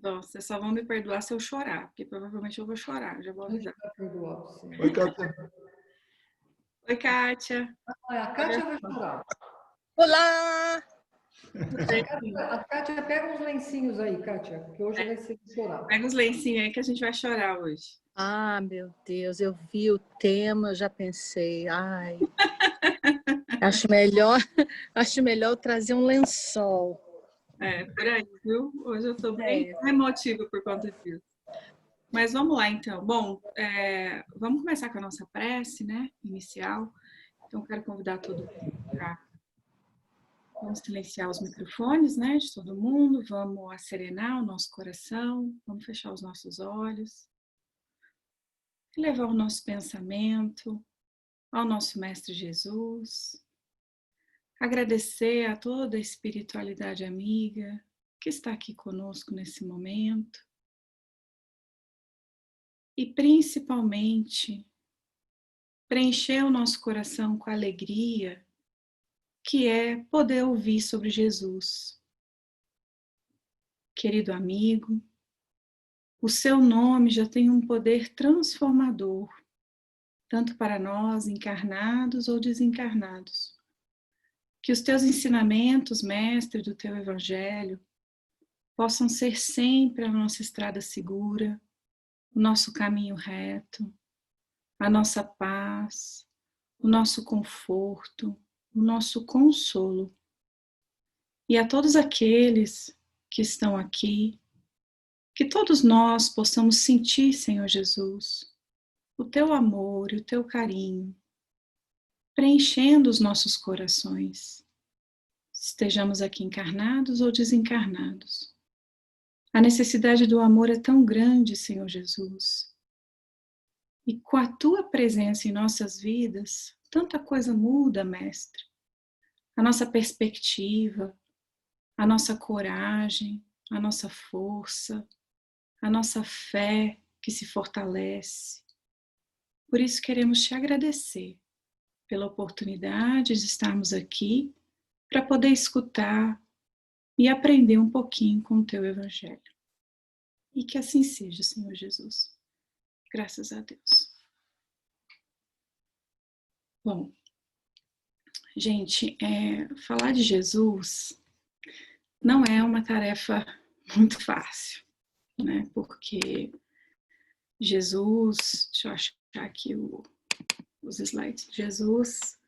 Então, vocês só vão me perdoar se eu chorar, porque provavelmente eu vou chorar, já vou A gente avisar. vai perdoar você. Oi, Kátia. Oi, Kátia. A Kátia vai chorar. Olá! A Kátia pega uns lencinhos aí, Kátia, que hoje vai ser de chorar. Pega os lencinhos aí que a gente vai chorar hoje. Ah, meu Deus, eu vi o tema, eu já pensei, ai, acho melhor trazer um lençol. Por aí, viu? Hoje eu tô bem emotiva por conta disso. Mas vamos lá, então. Bom, vamos começar com a nossa prece, né? Inicial. Então, quero convidar todo mundo para... Vamos silenciar os microfones, né? De todo mundo. Vamos acerenar o nosso coração. Vamos fechar os nossos olhos. E levar o nosso pensamento ao nosso Mestre Jesus. Agradecer a toda a espiritualidade amiga que está aqui conosco nesse momento. E principalmente, preencher o nosso coração com alegria, que é poder ouvir sobre Jesus. Querido amigo, o seu nome já tem um poder transformador, tanto para nós, encarnados ou desencarnados. Que os teus ensinamentos, mestre do teu evangelho, possam ser sempre a nossa estrada segura, o nosso caminho reto, a nossa paz, o nosso conforto, o nosso consolo. E a todos aqueles que estão aqui, que todos nós possamos sentir, Senhor Jesus, o teu amor e o teu carinho, preenchendo os nossos corações, estejamos aqui encarnados ou desencarnados. A necessidade do amor é tão grande, Senhor Jesus. E com a tua presença em nossas vidas, tanta coisa muda, Mestre. A nossa perspectiva, a nossa coragem, a nossa força, a nossa fé que se fortalece. Por isso queremos te agradecer pela oportunidade de estarmos aqui para poder escutar e aprender um pouquinho com o teu evangelho. E que assim seja, Senhor Jesus. Graças a Deus. Bom, gente, falar de Jesus não é uma tarefa muito fácil, né? Porque Jesus, deixa eu achar aqui os slides. Jesus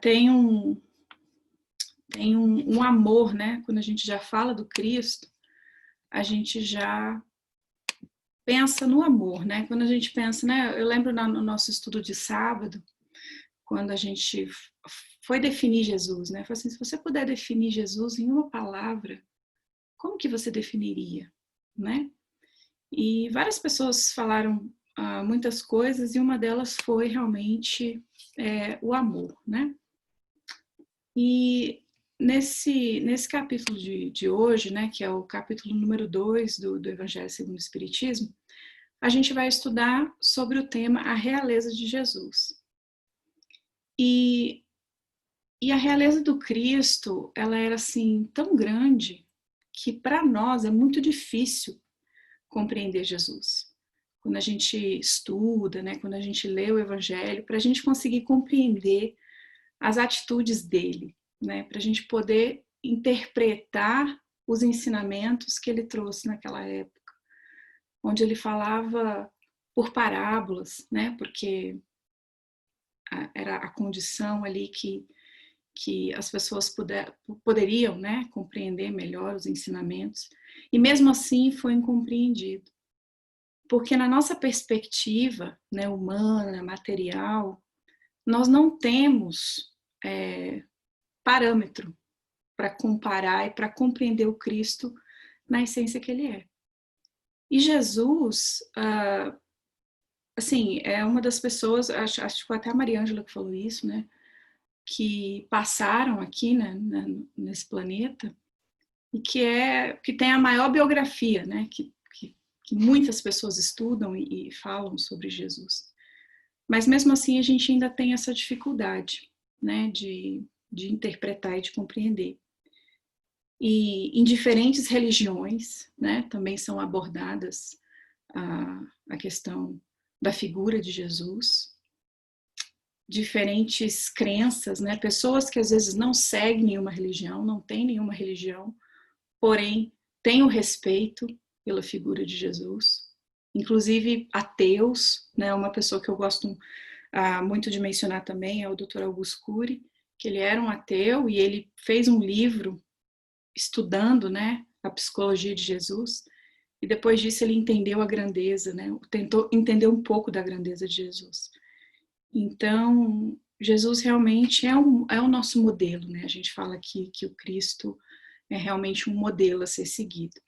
tem um amor, né? Quando a gente já fala do Cristo, a gente já pensa no amor, né? Quando a gente pensa, né? Eu lembro no nosso estudo de sábado, quando a gente foi definir Jesus, né? Falei assim, se você puder definir Jesus em uma palavra, como que você definiria, né? E várias pessoas falaram muitas coisas e uma delas foi realmente o amor, né? E nesse capítulo de hoje, né, que é o capítulo número 2 do Evangelho segundo o Espiritismo, a gente vai estudar sobre o tema a realeza de Jesus. E a realeza do Cristo, ela era assim tão grande que para nós é muito difícil compreender Jesus. Quando a gente estuda, né, quando a gente lê o Evangelho, para a gente conseguir compreender as atitudes dele, né, para a gente poder interpretar os ensinamentos que ele trouxe naquela época, onde ele falava por parábolas, né, porque era a condição ali que as pessoas poderiam, né, compreender melhor os ensinamentos, e mesmo assim foi incompreendido. Porque na nossa perspectiva, né, humana, material, nós não temos parâmetro para comparar e para compreender o Cristo na essência que ele é. E Jesus, assim, é uma das pessoas, acho que foi até a Maria Ângela que falou isso, né, que passaram aqui, né, nesse planeta e que tem a maior biografia, né, que muitas pessoas estudam e falam sobre Jesus. Mas mesmo assim a gente ainda tem essa dificuldade, né, de interpretar e de compreender. E em diferentes religiões, né, também são abordadas a questão da figura de Jesus. Diferentes crenças, né, pessoas que às vezes não seguem nenhuma religião, não têm nenhuma religião, porém têm o respeito pela figura de Jesus. Inclusive ateus, né, uma pessoa que eu gosto muito de mencionar também é o Dr. Augusto Cury, que ele era um ateu e ele fez um livro estudando, né, a psicologia de Jesus, e depois disso ele entendeu a grandeza, né, tentou entender um pouco da grandeza de Jesus. Então, Jesus realmente é o nosso modelo, né, a gente fala aqui que o Cristo é realmente um modelo a ser seguido.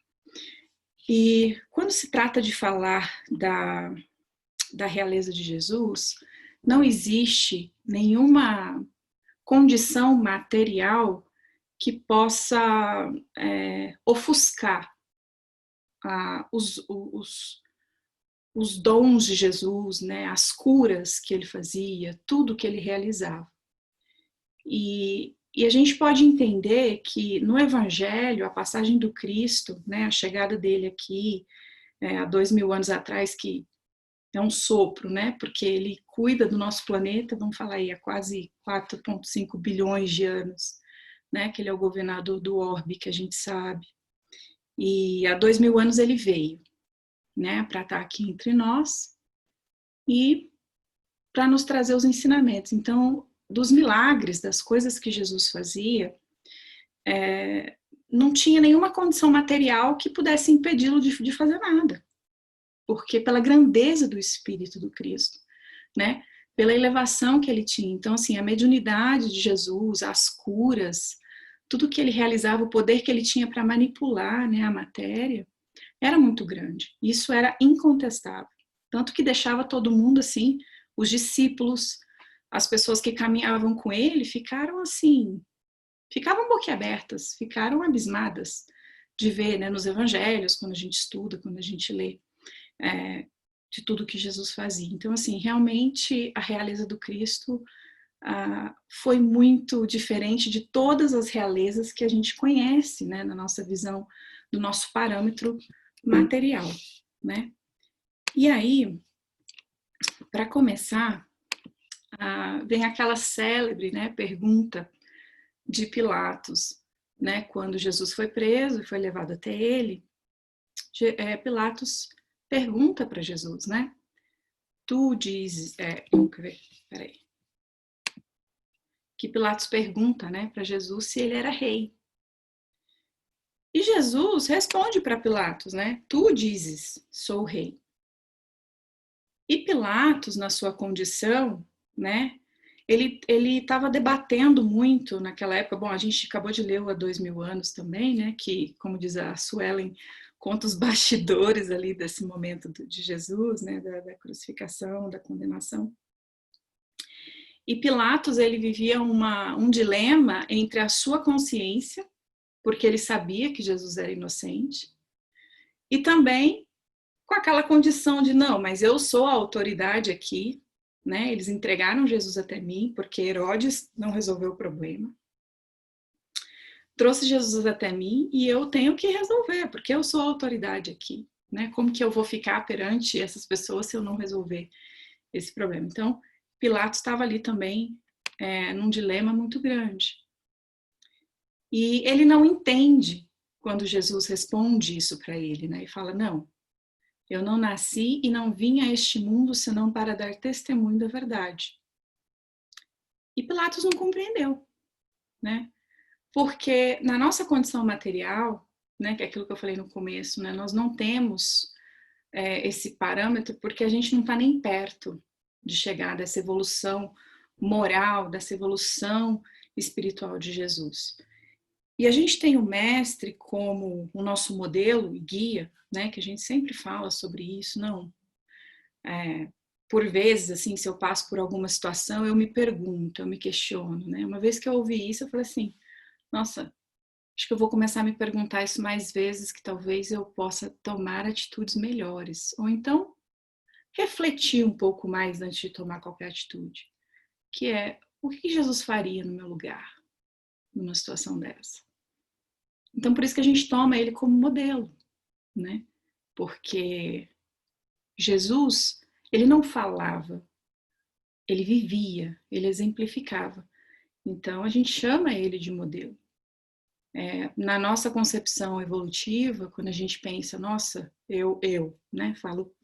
E quando se trata de falar da realeza de Jesus, não existe nenhuma condição material que possa ofuscar os dons de Jesus, né, as curas que ele fazia, tudo que ele realizava. E a gente pode entender que no Evangelho, a passagem do Cristo, né, a chegada dele aqui, há 2000 anos atrás, que é um sopro, né, porque ele cuida do nosso planeta, vamos falar aí, há quase 4,5 bilhões de anos, né, que ele é o governador do orbe, que a gente sabe. E há 2000 anos ele veio, né, para estar aqui entre nós e para nos trazer os ensinamentos. Então, dos milagres, das coisas que Jesus fazia, não tinha nenhuma condição material que pudesse impedi-lo de fazer nada, porque pela grandeza do Espírito do Cristo, né, pela elevação que ele tinha. Então, assim, a mediunidade de Jesus, as curas, tudo que ele realizava, o poder que ele tinha para manipular, né, a matéria, era muito grande. Isso era incontestável. Tanto que deixava todo mundo assim, os discípulos, as pessoas que caminhavam com ele, ficaram assim, ficavam boquiabertas, ficaram abismadas de ver, né, nos evangelhos, quando a gente estuda, quando a gente lê, de tudo que Jesus fazia. Então, assim, realmente a realeza do Cristo foi muito diferente de todas as realezas que a gente conhece, né, na nossa visão, do nosso parâmetro material, né? E aí, para começar, vem aquela célebre, né, pergunta de Pilatos, né, quando Jesus foi preso e foi levado até ele, Pilatos pergunta para Jesus, né? Tu dizes, peraí. Que Pilatos pergunta, né, para Jesus se ele era rei. E Jesus responde para Pilatos, né? Tu dizes, sou rei. E Pilatos, na sua condição, né? Ele estava debatendo muito naquela época. Bom, a gente acabou de ler o Há 2000 anos também, né? Que, como diz a Suelen, conta os bastidores ali desse momento de Jesus, né? Da crucificação, da condenação. E Pilatos, ele vivia um dilema entre a sua consciência, porque ele sabia que Jesus era inocente, e também com aquela condição de, não, mas eu sou a autoridade aqui, né? Eles entregaram Jesus até mim, porque Herodes não resolveu o problema. Trouxe Jesus até mim e eu tenho que resolver, porque eu sou a autoridade aqui, né? Como que eu vou ficar perante essas pessoas se eu não resolver esse problema? Então, Pilatos estava ali também num dilema muito grande. E ele não entende quando Jesus responde isso para ele, né? E fala, não, eu não nasci e não vim a este mundo senão para dar testemunho da verdade. E Pilatos não compreendeu, né? Porque na nossa condição material, né, que é aquilo que eu falei no começo, né, nós não temos esse parâmetro porque a gente não está nem perto de chegar dessa evolução moral, dessa evolução espiritual de Jesus. E a gente tem o mestre como o nosso modelo e guia, né, que a gente sempre fala sobre isso, não. Por vezes, assim, se eu passo por alguma situação, eu me pergunto, eu me questiono, né? Uma vez que eu ouvi isso, eu falei assim, nossa, acho que eu vou começar a me perguntar isso mais vezes, que talvez eu possa tomar atitudes melhores. Ou então, refletir um pouco mais antes de tomar qualquer atitude. Que é, o que Jesus faria no meu lugar, numa situação dessa? Então, por isso que a gente toma ele como modelo, né? Porque Jesus, ele não falava, ele vivia, ele exemplificava. Então, a gente chama ele de modelo. Na nossa concepção evolutiva, quando a gente pensa, nossa, né? Falo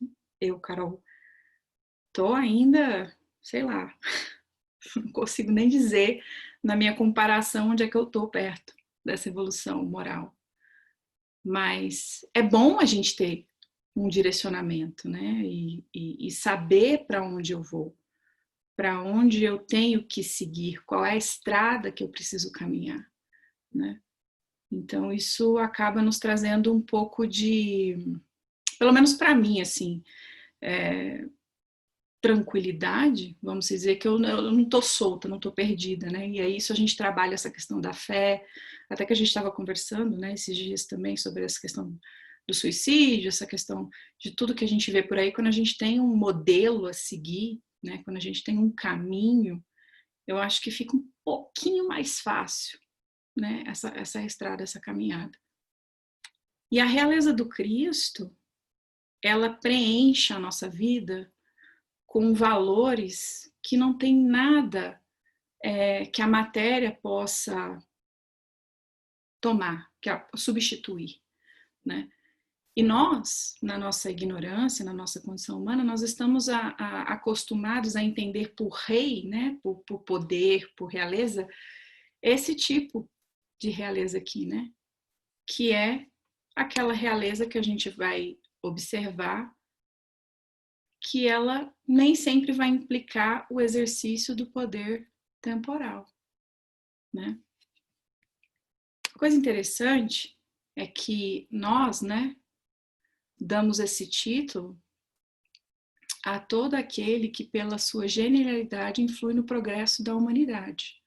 eu, Carol, tô ainda, sei lá, não consigo nem dizer na minha comparação onde é que eu tô perto dessa evolução moral. Mas é bom a gente ter um direcionamento, né? E saber para onde eu vou, para onde eu tenho que seguir, qual é a estrada que eu preciso caminhar, né? Então isso acaba nos trazendo um pouco de, pelo menos para mim, assim, tranquilidade, vamos dizer que eu não estou solta, não estou perdida, né? E aí isso a gente trabalha essa questão da fé, até que a gente estava conversando, né, esses dias também sobre essa questão do suicídio, essa questão de tudo que a gente vê por aí, quando a gente tem um modelo a seguir, né, quando a gente tem um caminho, eu acho que fica um pouquinho mais fácil, né, essa estrada, essa caminhada. E a realeza do Cristo, ela preenche a nossa vida com valores que não tem nada que a matéria possa tomar, substituir, né? E nós, na nossa ignorância, na nossa condição humana, nós estamos acostumados a entender por rei, né, por poder, por realeza, esse tipo de realeza aqui, né? Que é aquela realeza que a gente vai observar que ela nem sempre vai implicar o exercício do poder temporal, né? Coisa interessante é que nós, né, damos esse título a todo aquele que pela sua genialidade influi no progresso da humanidade,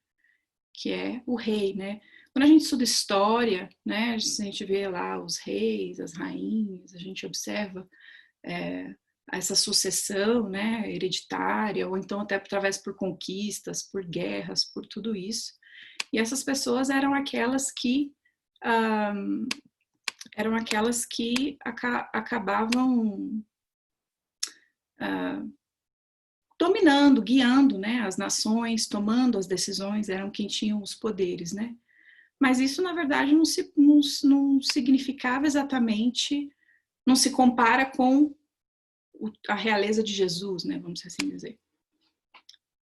que é o rei, né? Quando a gente estuda história, né, a gente vê lá os reis, as rainhas, a gente observa essa sucessão, né, hereditária, ou então até através por conquistas, por guerras, por tudo isso. E essas pessoas eram aquelas que acabavam dominando, guiando, né, as nações, tomando as decisões, eram quem tinham os poderes, né? Mas isso, na verdade, não significava exatamente, não se compara com a realeza de Jesus, né, vamos assim dizer.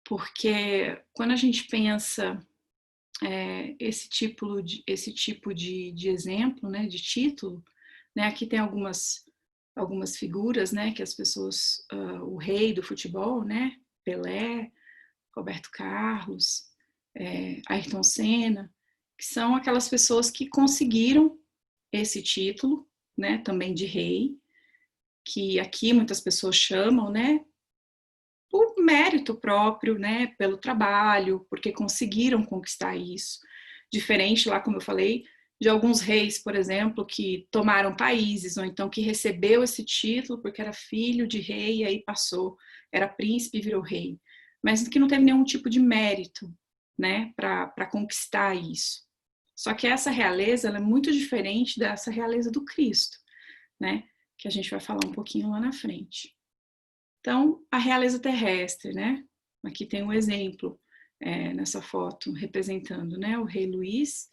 Porque quando a gente pensa esse tipo de exemplo, né, de título, né, aqui tem algumas figuras, né, que as pessoas, o rei do futebol, né, Pelé, Roberto Carlos, Ayrton Senna, que são aquelas pessoas que conseguiram esse título, né, também de rei, que aqui muitas pessoas chamam, né, por mérito próprio, né, pelo trabalho, porque conseguiram conquistar isso. Diferente lá, como eu falei, de alguns reis, por exemplo, que tomaram países, ou então que recebeu esse título porque era filho de rei e aí passou, era príncipe e virou rei, mas que não teve nenhum tipo de mérito, né, para conquistar isso. Só que essa realeza, ela é muito diferente dessa realeza do Cristo, né, que a gente vai falar um pouquinho lá na frente. Então, a realeza terrestre, né? Aqui tem um exemplo nessa foto representando, né, o rei Luís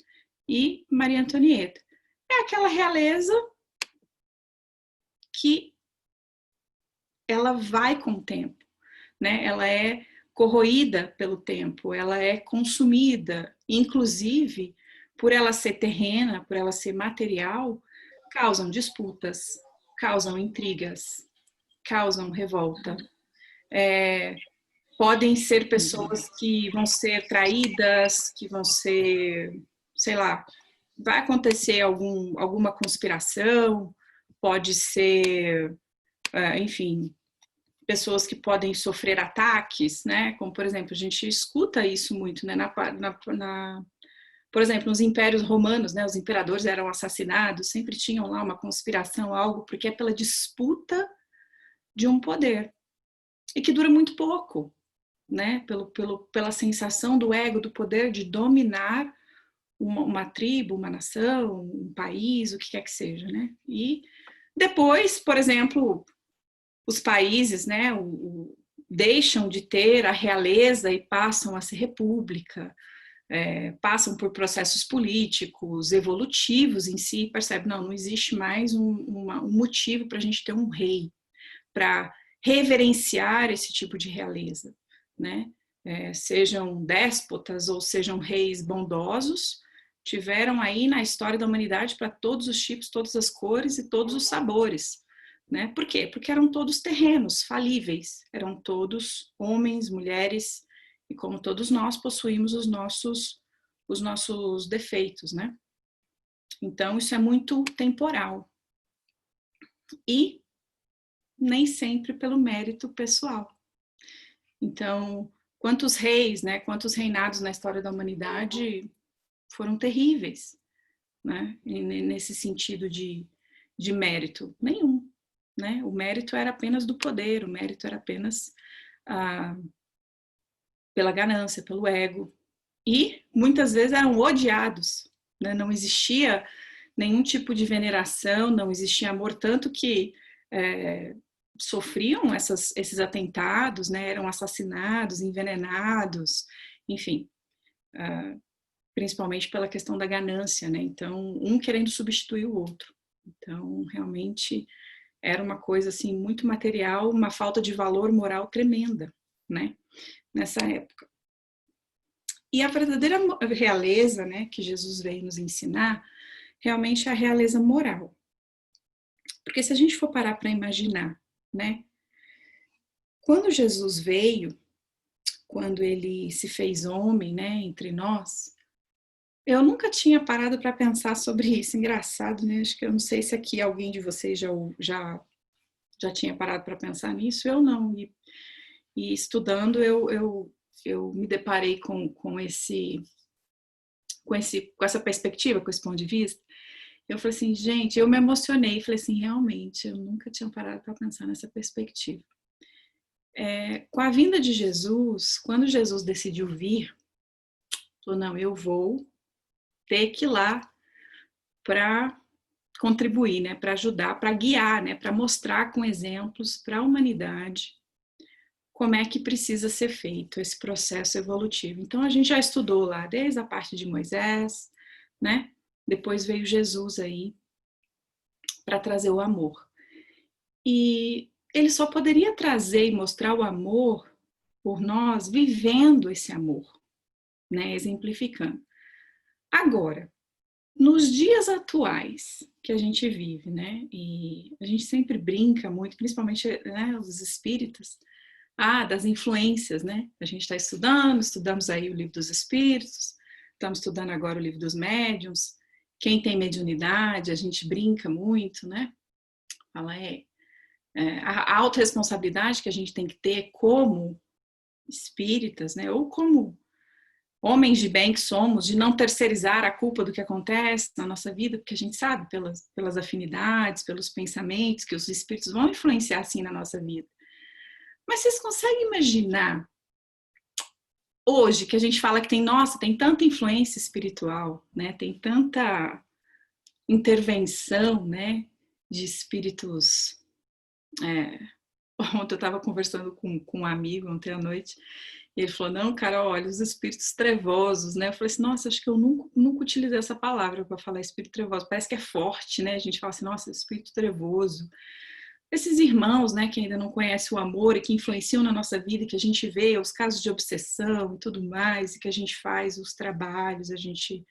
e Maria Antonieta. É aquela realeza que ela vai com o tempo, né? Ela é corroída pelo tempo, ela é consumida, inclusive por ela ser terrena, por ela ser material, causam disputas, causam intrigas, causam revolta. Podem ser pessoas que vão ser traídas, que vão ser, sei lá, vai acontecer alguma conspiração, pode ser, enfim, pessoas que podem sofrer ataques, né? Como, por exemplo, a gente escuta isso muito, né? Por exemplo, nos impérios romanos, né? Os imperadores eram assassinados, sempre tinham lá uma conspiração, algo, porque é pela disputa de um poder. E que dura muito pouco, né? Pela sensação do ego, do poder de dominar uma tribo, uma nação, um país, o que quer que seja, né? E depois, por exemplo, os países, né, deixam de ter a realeza e passam a ser república, passam por processos políticos, evolutivos em si, percebe, não existe mais um motivo para a gente ter um rei, para reverenciar esse tipo de realeza, né? Sejam déspotas ou sejam reis bondosos, tiveram aí na história da humanidade para todos os tipos, todas as cores e todos os sabores. Né? Por quê? Porque eram todos terrenos, falíveis, eram todos homens, mulheres, e como todos nós possuímos os nossos defeitos, né? Então isso é muito temporal. E nem sempre pelo mérito pessoal. Então, quantos reis, né, quantos reinados na história da humanidade foram terríveis, né? Nesse sentido de mérito? Nenhum. Né? O mérito era apenas do poder, o mérito era apenas pela ganância, pelo ego. E muitas vezes eram odiados, né? Não existia nenhum tipo de veneração, não existia amor, tanto que sofriam esses atentados, né? Eram assassinados, envenenados, enfim, principalmente pela questão da ganância, né? Então, um querendo substituir o outro. Então, realmente era uma coisa assim muito material, uma falta de valor moral tremenda, né? Nessa época. E a verdadeira realeza, né, que Jesus veio nos ensinar, realmente é a realeza moral. Porque se a gente for parar para imaginar, né, quando Jesus veio, quando ele se fez homem, né, entre nós, eu nunca tinha parado para pensar sobre isso. Engraçado, né? Acho que eu não sei se aqui alguém de vocês já tinha parado para pensar nisso, eu não. E estudando, eu me deparei com essa perspectiva, com esse ponto de vista. Eu falei assim, gente, eu me emocionei. Falei assim, realmente, eu nunca tinha parado para pensar nessa perspectiva. Com a vinda de Jesus, quando Jesus decidiu vir, falou, não, eu vou ter que ir lá para contribuir, né, para ajudar, para guiar, né, para mostrar com exemplos para a humanidade como é que precisa ser feito esse processo evolutivo. Então a gente já estudou lá desde a parte de Moisés, né? Depois veio Jesus aí para trazer o amor. E ele só poderia trazer e mostrar o amor por nós vivendo esse amor, né, exemplificando. Agora, nos dias atuais que a gente vive, né, e a gente sempre brinca muito, principalmente, né, os espíritas, das influências, né? A gente está estudamos aí o livro dos espíritos, estamos estudando agora o livro dos médiuns. Quem tem mediunidade, a gente brinca muito, né? Fala, a autorresponsabilidade que a gente tem que ter como espíritas, né? Ou como homens de bem que somos, de não terceirizar a culpa do que acontece na nossa vida, porque a gente sabe pelas afinidades, pelos pensamentos, que os espíritos vão influenciar assim na nossa vida. Mas vocês conseguem imaginar hoje que a gente fala que tem tanta influência espiritual, né? Tem tanta intervenção, né, de espíritos. Ontem eu estava conversando com um amigo ontem à noite e ele falou, não, cara, olha, os espíritos trevosos, né? Eu falei assim, nossa, acho que eu nunca utilizei essa palavra para falar espírito trevoso, parece que é forte, né? A gente fala assim, nossa, espírito trevoso. Esses irmãos, né, que ainda não conhecem o amor e que influenciam na nossa vida, que a gente vê os casos de obsessão e tudo mais, e que a gente faz os trabalhos, a gente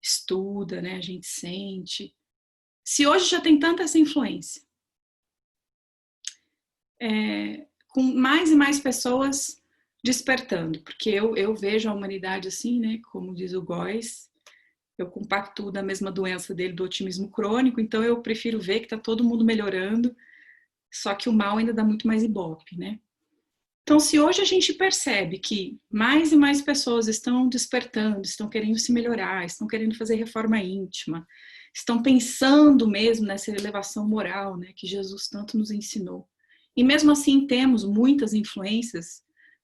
estuda, né, a gente sente. Se hoje já tem tanta essa influência, com mais e mais pessoas despertando, porque eu vejo a humanidade assim, né, como diz o Góes, eu compactuo da mesma doença dele, do otimismo crônico, então eu prefiro ver que está todo mundo melhorando, só que o mal ainda dá muito mais ibope, né? Então, se hoje a gente percebe que mais e mais pessoas estão despertando, estão querendo se melhorar, estão querendo fazer reforma íntima, estão pensando mesmo nessa elevação moral, né, que Jesus tanto nos ensinou. E mesmo assim temos muitas influências,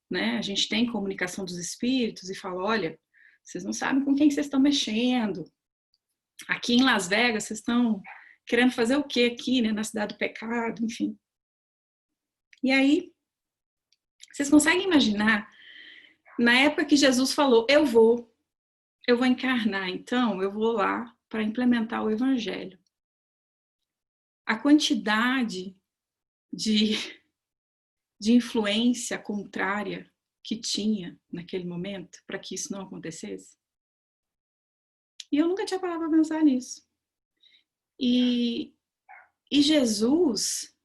né? A gente tem comunicação dos espíritos e fala, olha, Vocês não sabem com quem vocês estão mexendo. Aqui em Las Vegas, vocês estão querendo fazer o quê aqui, né? Na cidade do pecado, enfim. E aí, vocês conseguem imaginar, na época que Jesus falou, eu vou encarnar, então eu vou lá para implementar o evangelho. A quantidade de influência contrária que tinha naquele momento para que isso não acontecesse. E eu nunca tinha parado para pensar nisso. E Jesus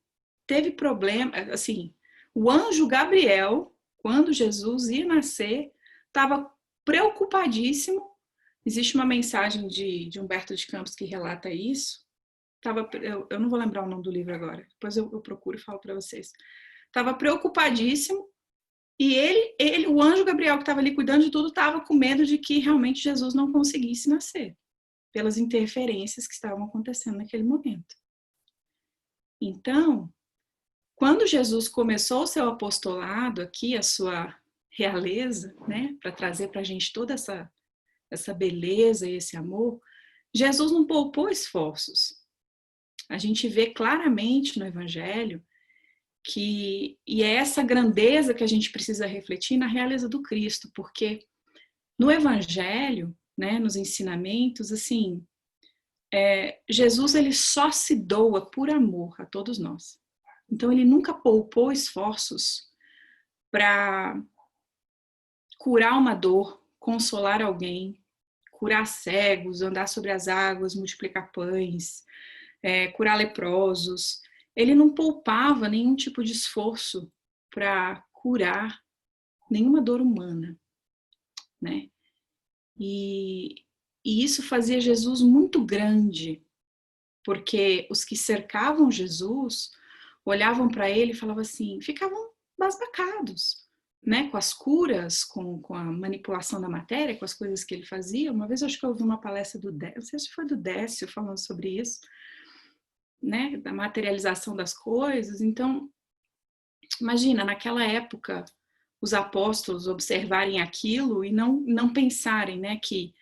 teve problema, assim, o anjo Gabriel, quando Jesus ia nascer, estava preocupadíssimo. Existe uma mensagem de Humberto de Campos que relata isso. Eu não vou lembrar o nome do livro agora, depois eu procuro e falo para vocês. Estava preocupadíssimo e o anjo Gabriel que estava ali cuidando de tudo estava com medo de que realmente Jesus não conseguisse nascer, pelas interferências que estavam acontecendo naquele momento. Então, quando Jesus começou o seu apostolado aqui, a sua realeza, né, para trazer para a gente toda essa beleza e esse amor, Jesus não poupou esforços. A gente vê claramente no Evangelho e é essa grandeza que a gente precisa refletir na realeza do Cristo, porque no Evangelho, né, nos ensinamentos, assim, Jesus ele só se doa por amor a todos nós. Então ele nunca poupou esforços para curar uma dor, consolar alguém, curar cegos, andar sobre as águas, multiplicar pães, curar leprosos. Ele não poupava nenhum tipo de esforço para curar nenhuma dor humana, né? E isso fazia Jesus muito grande, porque os que cercavam Jesus olhavam para ele e falavam assim, ficavam basbacados, né? Com as curas, com a manipulação da matéria, com as coisas que ele fazia. Uma vez eu acho que eu ouvi uma palestra do Décio, não sei se foi do Décio falando sobre isso, né? Da materialização das coisas. Então, imagina, naquela época, os apóstolos observarem aquilo e não pensarem, né, que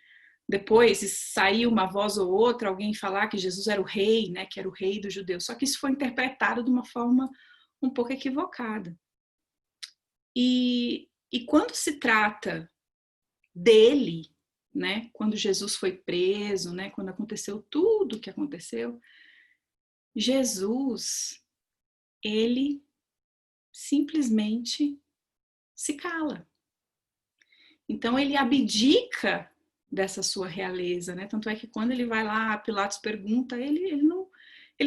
depois saiu uma voz ou outra, alguém falar que Jesus era o rei, né, que era o rei dos judeus. Só que isso foi interpretado de uma forma um pouco equivocada. E quando se trata dele, né, quando Jesus foi preso, né, quando aconteceu tudo o que aconteceu, Jesus, ele simplesmente se cala. Então ele abdica dessa sua realeza, né? Tanto é que quando ele vai lá, Pilatos pergunta, ele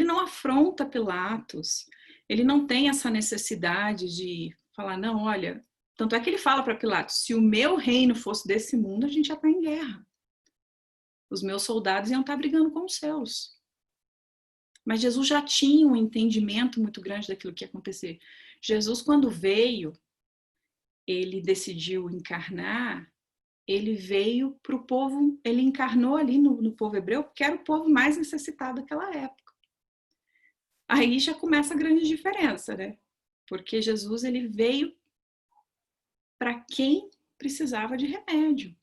não afronta Pilatos, ele não tem essa necessidade de falar, não, olha, tanto é que ele fala para Pilatos, se o meu reino fosse desse mundo, a gente já está em guerra. Os meus soldados iam estar brigando com os seus. Mas Jesus já tinha um entendimento muito grande daquilo que ia acontecer. Jesus, quando veio, ele decidiu encarnar, ele veio para o povo, ele encarnou ali no povo hebreu, porque era o povo mais necessitado daquela época. Aí já começa a grande diferença, né? Porque Jesus, ele veio para quem precisava de remédio.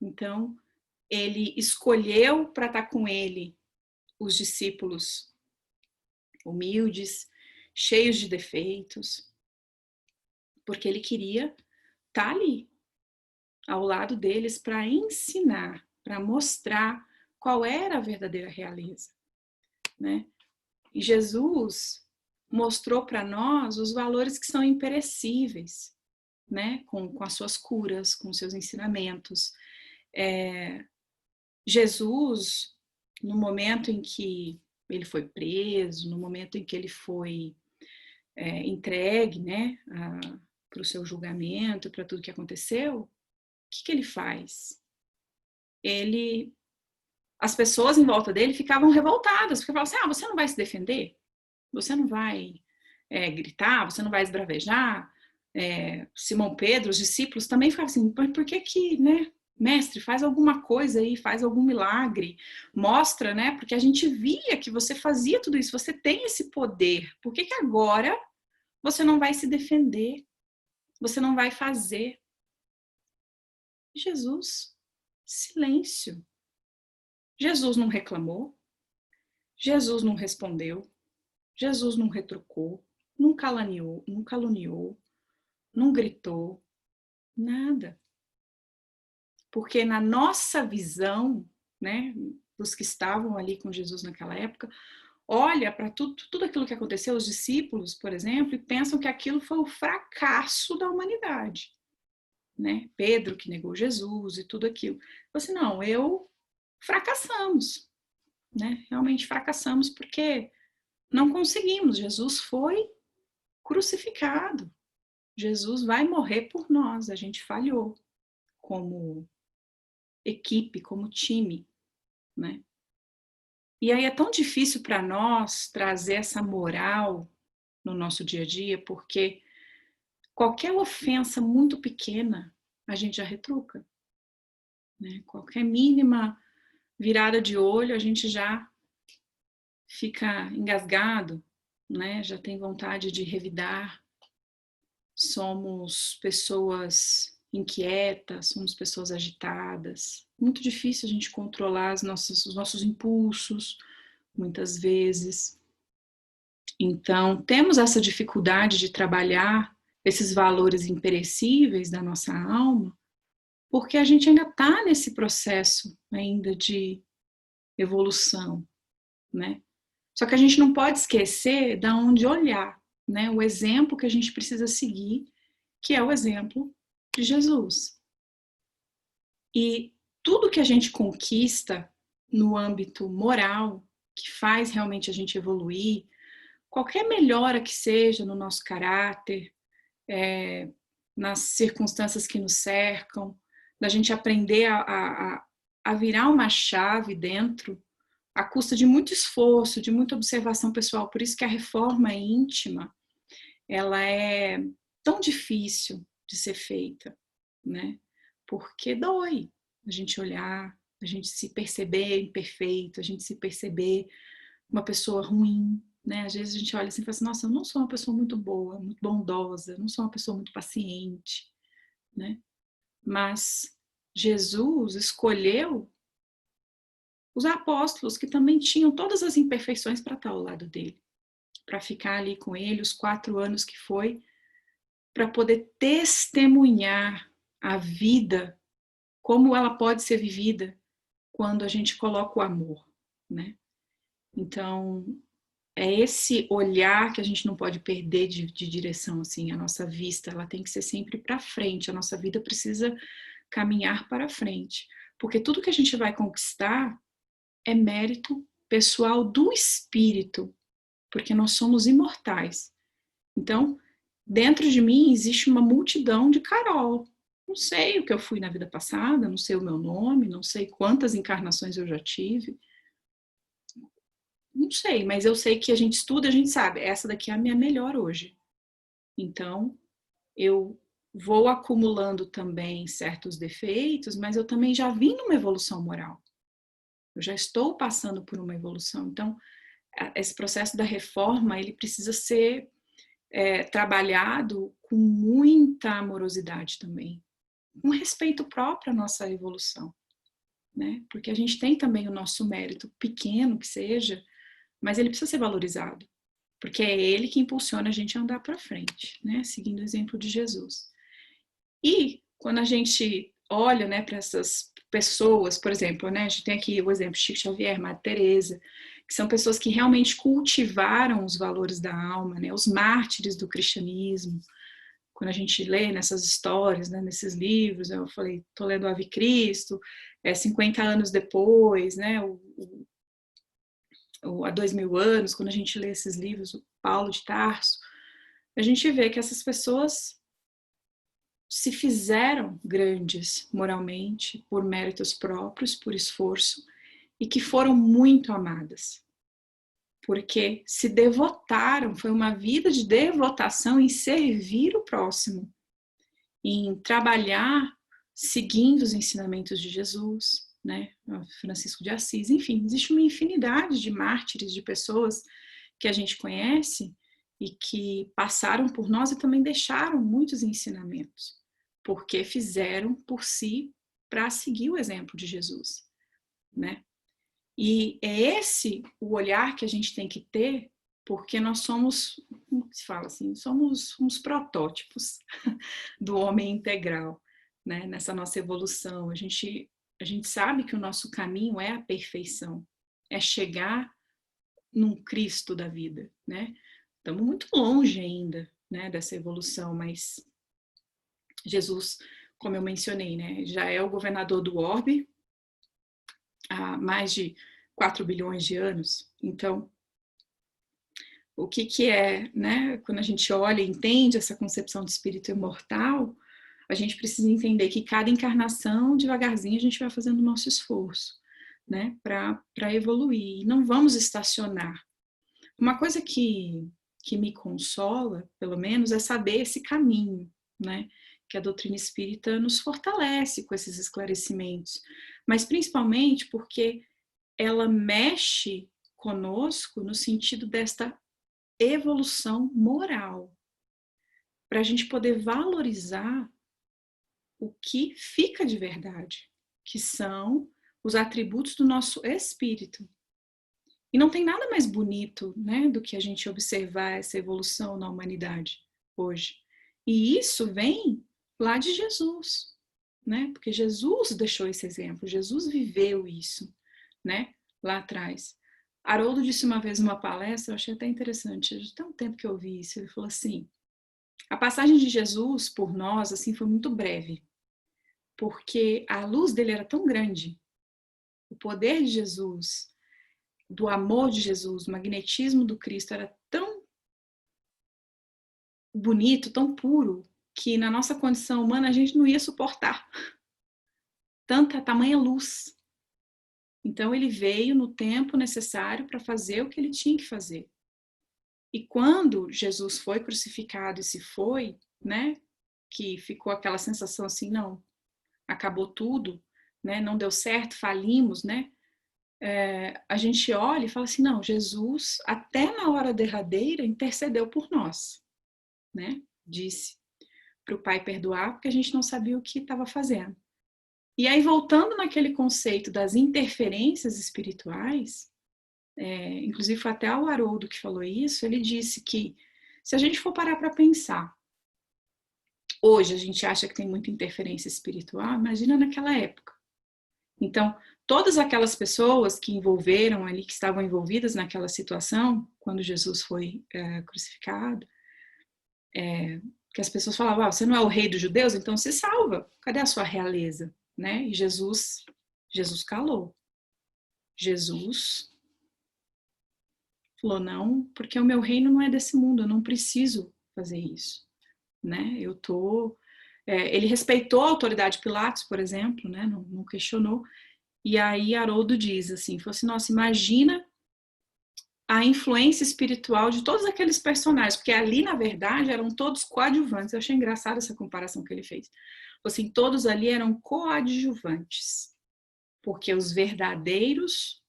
Então, ele escolheu para estar com ele os discípulos humildes, cheios de defeitos, porque ele queria estar ali, ao lado deles, para ensinar, para mostrar qual era a verdadeira realeza, né? E Jesus mostrou para nós os valores que são imperecíveis, né? Com as suas curas, com os seus ensinamentos. Jesus, no momento em que ele foi preso, no momento em que ele foi entregue, né, para o seu julgamento, para tudo que aconteceu, o que ele faz? As pessoas em volta dele ficavam revoltadas, porque falavam assim, você não vai se defender? Você não vai gritar? Você não vai esbravejar? Simão Pedro, os discípulos também ficavam assim, por que, né? Mestre, faz alguma coisa aí, faz algum milagre, mostra, né? Porque a gente via que você fazia tudo isso, você tem esse poder. Por que agora você não vai se defender? Você não vai fazer? E Jesus, silêncio. Jesus não reclamou, Jesus não respondeu, Jesus não retrucou, não caluniou, não gritou, nada. Porque na nossa visão, né, dos que estavam ali com Jesus naquela época, olha para tudo aquilo que aconteceu, os discípulos, por exemplo, e pensam que aquilo foi o fracasso da humanidade. Né? Pedro que negou Jesus e tudo aquilo. Assim, não, fracassamos, né? Realmente fracassamos porque não conseguimos. Jesus foi crucificado. Jesus vai morrer por nós. A gente falhou como equipe, como time, né? E aí é tão difícil para nós trazer essa moral no nosso dia a dia, porque qualquer ofensa muito pequena a gente já retruca, né? Qualquer mínima virada de olho a gente já fica engasgado, né? Já tem vontade de revidar. Somos pessoas inquietas, somos pessoas agitadas. Muito difícil a gente controlar os nossos impulsos, muitas vezes. Então, temos essa dificuldade de trabalhar esses valores imperecíveis da nossa alma, porque a gente ainda está nesse processo ainda de evolução, né? Só que a gente não pode esquecer de onde olhar, né? O exemplo que a gente precisa seguir, que é o exemplo de Jesus. E tudo que a gente conquista no âmbito moral, que faz realmente a gente evoluir, qualquer melhora que seja no nosso caráter, nas circunstâncias que nos cercam, da gente aprender a virar uma chave dentro, à custa de muito esforço, de muita observação pessoal. Por isso que a reforma íntima, ela é tão difícil de ser feita, né? Porque dói a gente olhar, a gente se perceber imperfeito, a gente se perceber uma pessoa ruim, né? Às vezes a gente olha assim e fala assim, nossa, eu não sou uma pessoa muito boa, muito bondosa, eu não sou uma pessoa muito paciente, né? Mas Jesus escolheu os apóstolos que também tinham todas as imperfeições para estar ao lado dele, para ficar ali com ele os 4 anos que foi, para poder testemunhar a vida, como ela pode ser vivida quando a gente coloca o amor, né? Então, é esse olhar que a gente não pode perder de direção, assim, a nossa vista, ela tem que ser sempre para frente, a nossa vida precisa caminhar para frente, porque tudo que a gente vai conquistar é mérito pessoal do espírito, porque nós somos imortais. Então, dentro de mim existe uma multidão de Carol. Não sei o que eu fui na vida passada, não sei o meu nome, não sei quantas encarnações eu já tive. Não sei, mas eu sei que a gente estuda, a gente sabe, essa daqui é a minha melhor hoje. Então, eu vou acumulando também certos defeitos, mas eu também já vim numa evolução moral. Eu já estou passando por uma evolução. Então, esse processo da reforma, ele precisa ser trabalhado com muita amorosidade também, com respeito próprio à nossa evolução, né? Porque a gente tem também o nosso mérito, pequeno que seja, mas ele precisa ser valorizado, porque é ele que impulsiona a gente a andar para frente, né? Seguindo o exemplo de Jesus. E quando a gente olha, né, para essas pessoas, por exemplo, né, a gente tem aqui o exemplo de Chico Xavier, Madre Teresa, que são pessoas que realmente cultivaram os valores da alma, né, os mártires do cristianismo. Quando a gente lê nessas histórias, né, nesses livros, eu falei, estou lendo Ave Cristo, 50 anos depois, né, há 2000 anos, quando a gente lê esses livros, o Paulo de Tarso, a gente vê que essas pessoas se fizeram grandes moralmente, por méritos próprios, por esforço, e que foram muito amadas. Porque se devotaram, foi uma vida de devotação em servir o próximo, em trabalhar seguindo os ensinamentos de Jesus, né? Francisco de Assis, enfim, existe uma infinidade de mártires, de pessoas que a gente conhece e que passaram por nós e também deixaram muitos ensinamentos, porque fizeram por si para seguir o exemplo de Jesus, né? E é esse o olhar que a gente tem que ter, porque nós somos, como se fala assim, somos uns protótipos do homem integral, né? Nessa nossa evolução. A gente sabe que o nosso caminho é a perfeição, é chegar num Cristo da vida, né? Estamos muito longe ainda, né, dessa evolução, mas Jesus, como eu mencionei, né, já é o governador do orbe há mais de 4 bilhões de anos. Então, o que é, né, quando a gente olha e entende essa concepção de espírito imortal, a gente precisa entender que cada encarnação, devagarzinho, a gente vai fazendo o nosso esforço, né, para evoluir. E não vamos estacionar. Uma coisa que me consola, pelo menos, é saber esse caminho, né, que a doutrina espírita nos fortalece com esses esclarecimentos, mas principalmente porque ela mexe conosco no sentido desta evolução moral, para a gente poder valorizar o que fica de verdade, que são os atributos do nosso espírito. E não tem nada mais bonito, né, do que a gente observar essa evolução na humanidade hoje. E isso vem lá de Jesus, né? Porque Jesus deixou esse exemplo, Jesus viveu isso, né, lá atrás. Haroldo disse uma vez numa palestra, eu achei até interessante, já tem um tempo que eu ouvi isso, ele falou assim, a passagem de Jesus por nós, assim, foi muito breve, porque a luz dele era tão grande, o poder de Jesus, do amor de Jesus, o magnetismo do Cristo era tão bonito, tão puro, que na nossa condição humana a gente não ia suportar tamanha luz. Então ele veio no tempo necessário para fazer o que ele tinha que fazer. E quando Jesus foi crucificado e se foi, né, que ficou aquela sensação assim, não, acabou tudo, né, não deu certo, falimos, né, a gente olha e fala assim, não, Jesus, até na hora derradeira, intercedeu por nós, né, disse para o Pai perdoar, porque a gente não sabia o que estava fazendo. E aí, voltando naquele conceito das interferências espirituais, inclusive foi até o Haroldo que falou isso, ele disse que se a gente for parar para pensar, hoje a gente acha que tem muita interferência espiritual, imagina naquela época. Então, todas aquelas pessoas que envolveram ali, que estavam envolvidas naquela situação, quando Jesus foi crucificado, que as pessoas falavam, você não é o rei dos judeus, então se salva, cadê a sua realeza? Né? E Jesus calou. Jesus falou, não, porque o meu reino não é desse mundo, eu não preciso fazer isso. Né? Ele respeitou a autoridade de Pilatos, por exemplo, né? Não questionou. E aí Haroldo diz assim, falou assim, nossa, imagina a influência espiritual de todos aqueles personagens, porque ali, na verdade, eram todos coadjuvantes. Eu achei engraçada essa comparação que ele fez. Assim, todos ali eram coadjuvantes, porque os verdadeiros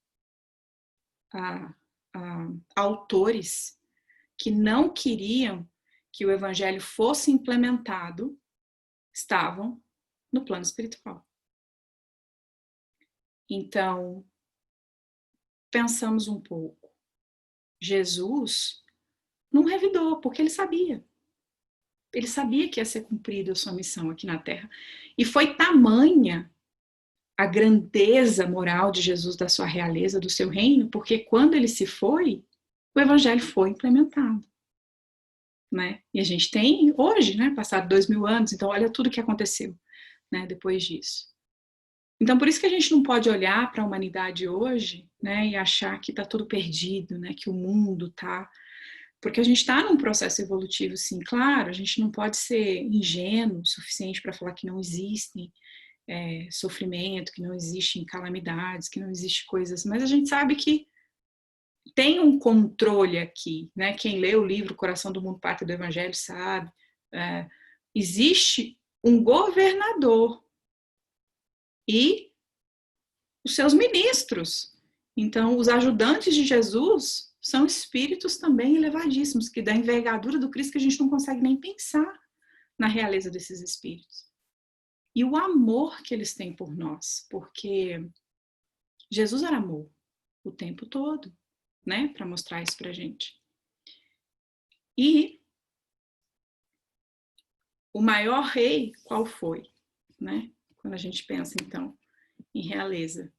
autores que não queriam que o evangelho fosse implementado estavam no plano espiritual. Então, pensamos um pouco. Jesus não revidou, porque ele sabia. Ele sabia que ia ser cumprida a sua missão aqui na Terra. E foi tamanha a grandeza moral de Jesus, da sua realeza, do seu reino, porque quando ele se foi, o evangelho foi implementado. Né? E a gente tem hoje, né, passado 2000 anos, então olha tudo que aconteceu, né, depois disso. Então por isso que a gente não pode olhar para a humanidade hoje, né, e achar que está tudo perdido, né, que o mundo está... Porque a gente está num processo evolutivo, sim, claro, a gente não pode ser ingênuo o suficiente para falar que não existem sofrimento, que não existem calamidades, que não existem coisas, mas a gente sabe que tem um controle aqui, né? Quem lê o livro Coração do Mundo, Pátria do Evangelho sabe, existe um governador e os seus ministros. Então, os ajudantes de Jesus são espíritos também elevadíssimos, que da envergadura do Cristo que a gente não consegue nem pensar na realeza desses espíritos. e o amor que eles têm por nós, porque Jesus era amor o tempo todo, né, para mostrar isso pra gente. E o maior rei, qual foi, né? Quando a gente pensa, então, em realeza.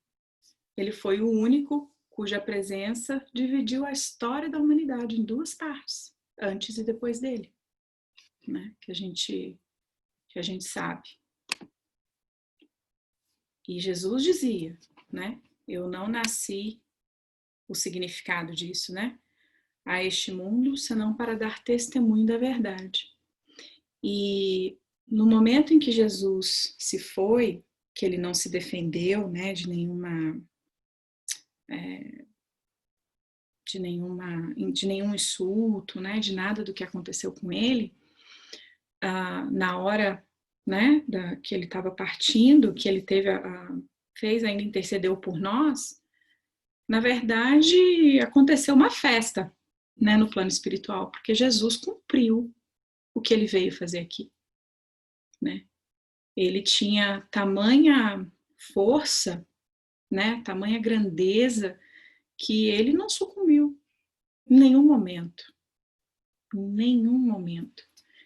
Ele foi o único cuja presença dividiu a história da humanidade em duas partes, antes e depois dele, né? Que a gente sabe. E Jesus dizia, né? Eu não nasci, o significado disso, né? A este mundo, senão para dar testemunho da verdade. E no momento em que Jesus se foi, que ele não se defendeu, né, de nenhum insulto, né, de nada do que aconteceu com ele, na hora, né, que ele estava partindo, que ele fez, ainda intercedeu por nós, na verdade aconteceu uma festa, né, no plano espiritual, porque Jesus cumpriu o que ele veio fazer aqui, né? Ele tinha tamanha força, né, tamanha grandeza, que ele não sucumbiu em nenhum momento. Em nenhum momento.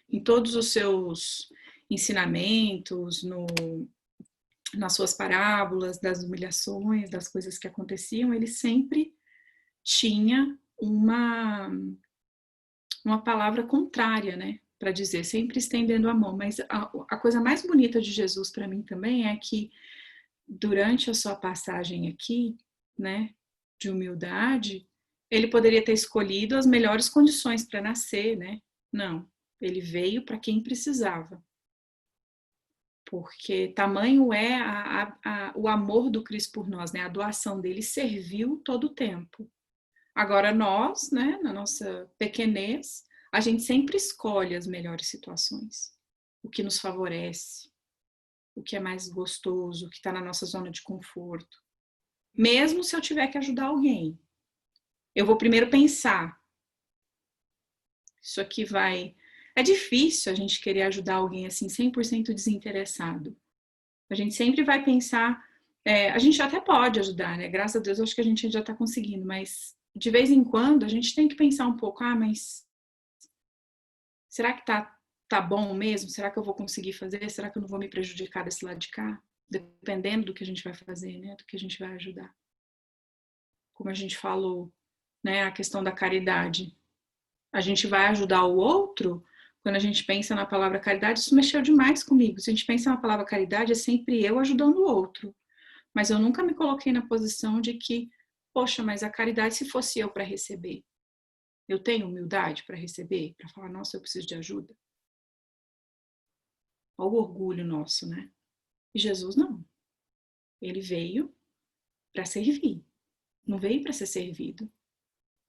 Em todos os seus ensinamentos, nas suas parábolas, das humilhações, das coisas que aconteciam, ele sempre tinha uma palavra contrária, né, para dizer, sempre estendendo a mão. Mas a coisa mais bonita de Jesus para mim também é que durante a sua passagem aqui, né, de humildade, ele poderia ter escolhido as melhores condições para nascer, né? Não, ele veio para quem precisava. Porque tamanho é o amor do Cristo por nós, né? A doação dele serviu todo o tempo. Agora nós, né, na nossa pequenez, a gente sempre escolhe as melhores situações, o que nos favorece, o que é mais gostoso, o que está na nossa zona de conforto. Mesmo se eu tiver que ajudar alguém, eu vou primeiro pensar, isso aqui vai... É difícil a gente querer ajudar alguém assim, 100% desinteressado. A gente sempre vai pensar, a gente até pode ajudar, né? Graças a Deus, eu acho que a gente já está conseguindo, mas de vez em quando a gente tem que pensar um pouco, mas será que tá bom mesmo? Será que eu vou conseguir fazer? Será que eu não vou me prejudicar desse lado de cá? Dependendo do que a gente vai fazer, né? Do que a gente vai ajudar. Como a gente falou, né? A questão da caridade. A gente vai ajudar o outro, quando a gente pensa na palavra caridade, isso mexeu demais comigo. Se a gente pensa na palavra caridade, é sempre eu ajudando o outro. Mas eu nunca me coloquei na posição de que, poxa, mas a caridade, se fosse eu para receber, eu tenho humildade para receber, para falar, nossa, eu preciso de ajuda? Olha o orgulho nosso, né? E Jesus não. Ele veio para servir, não veio para ser servido.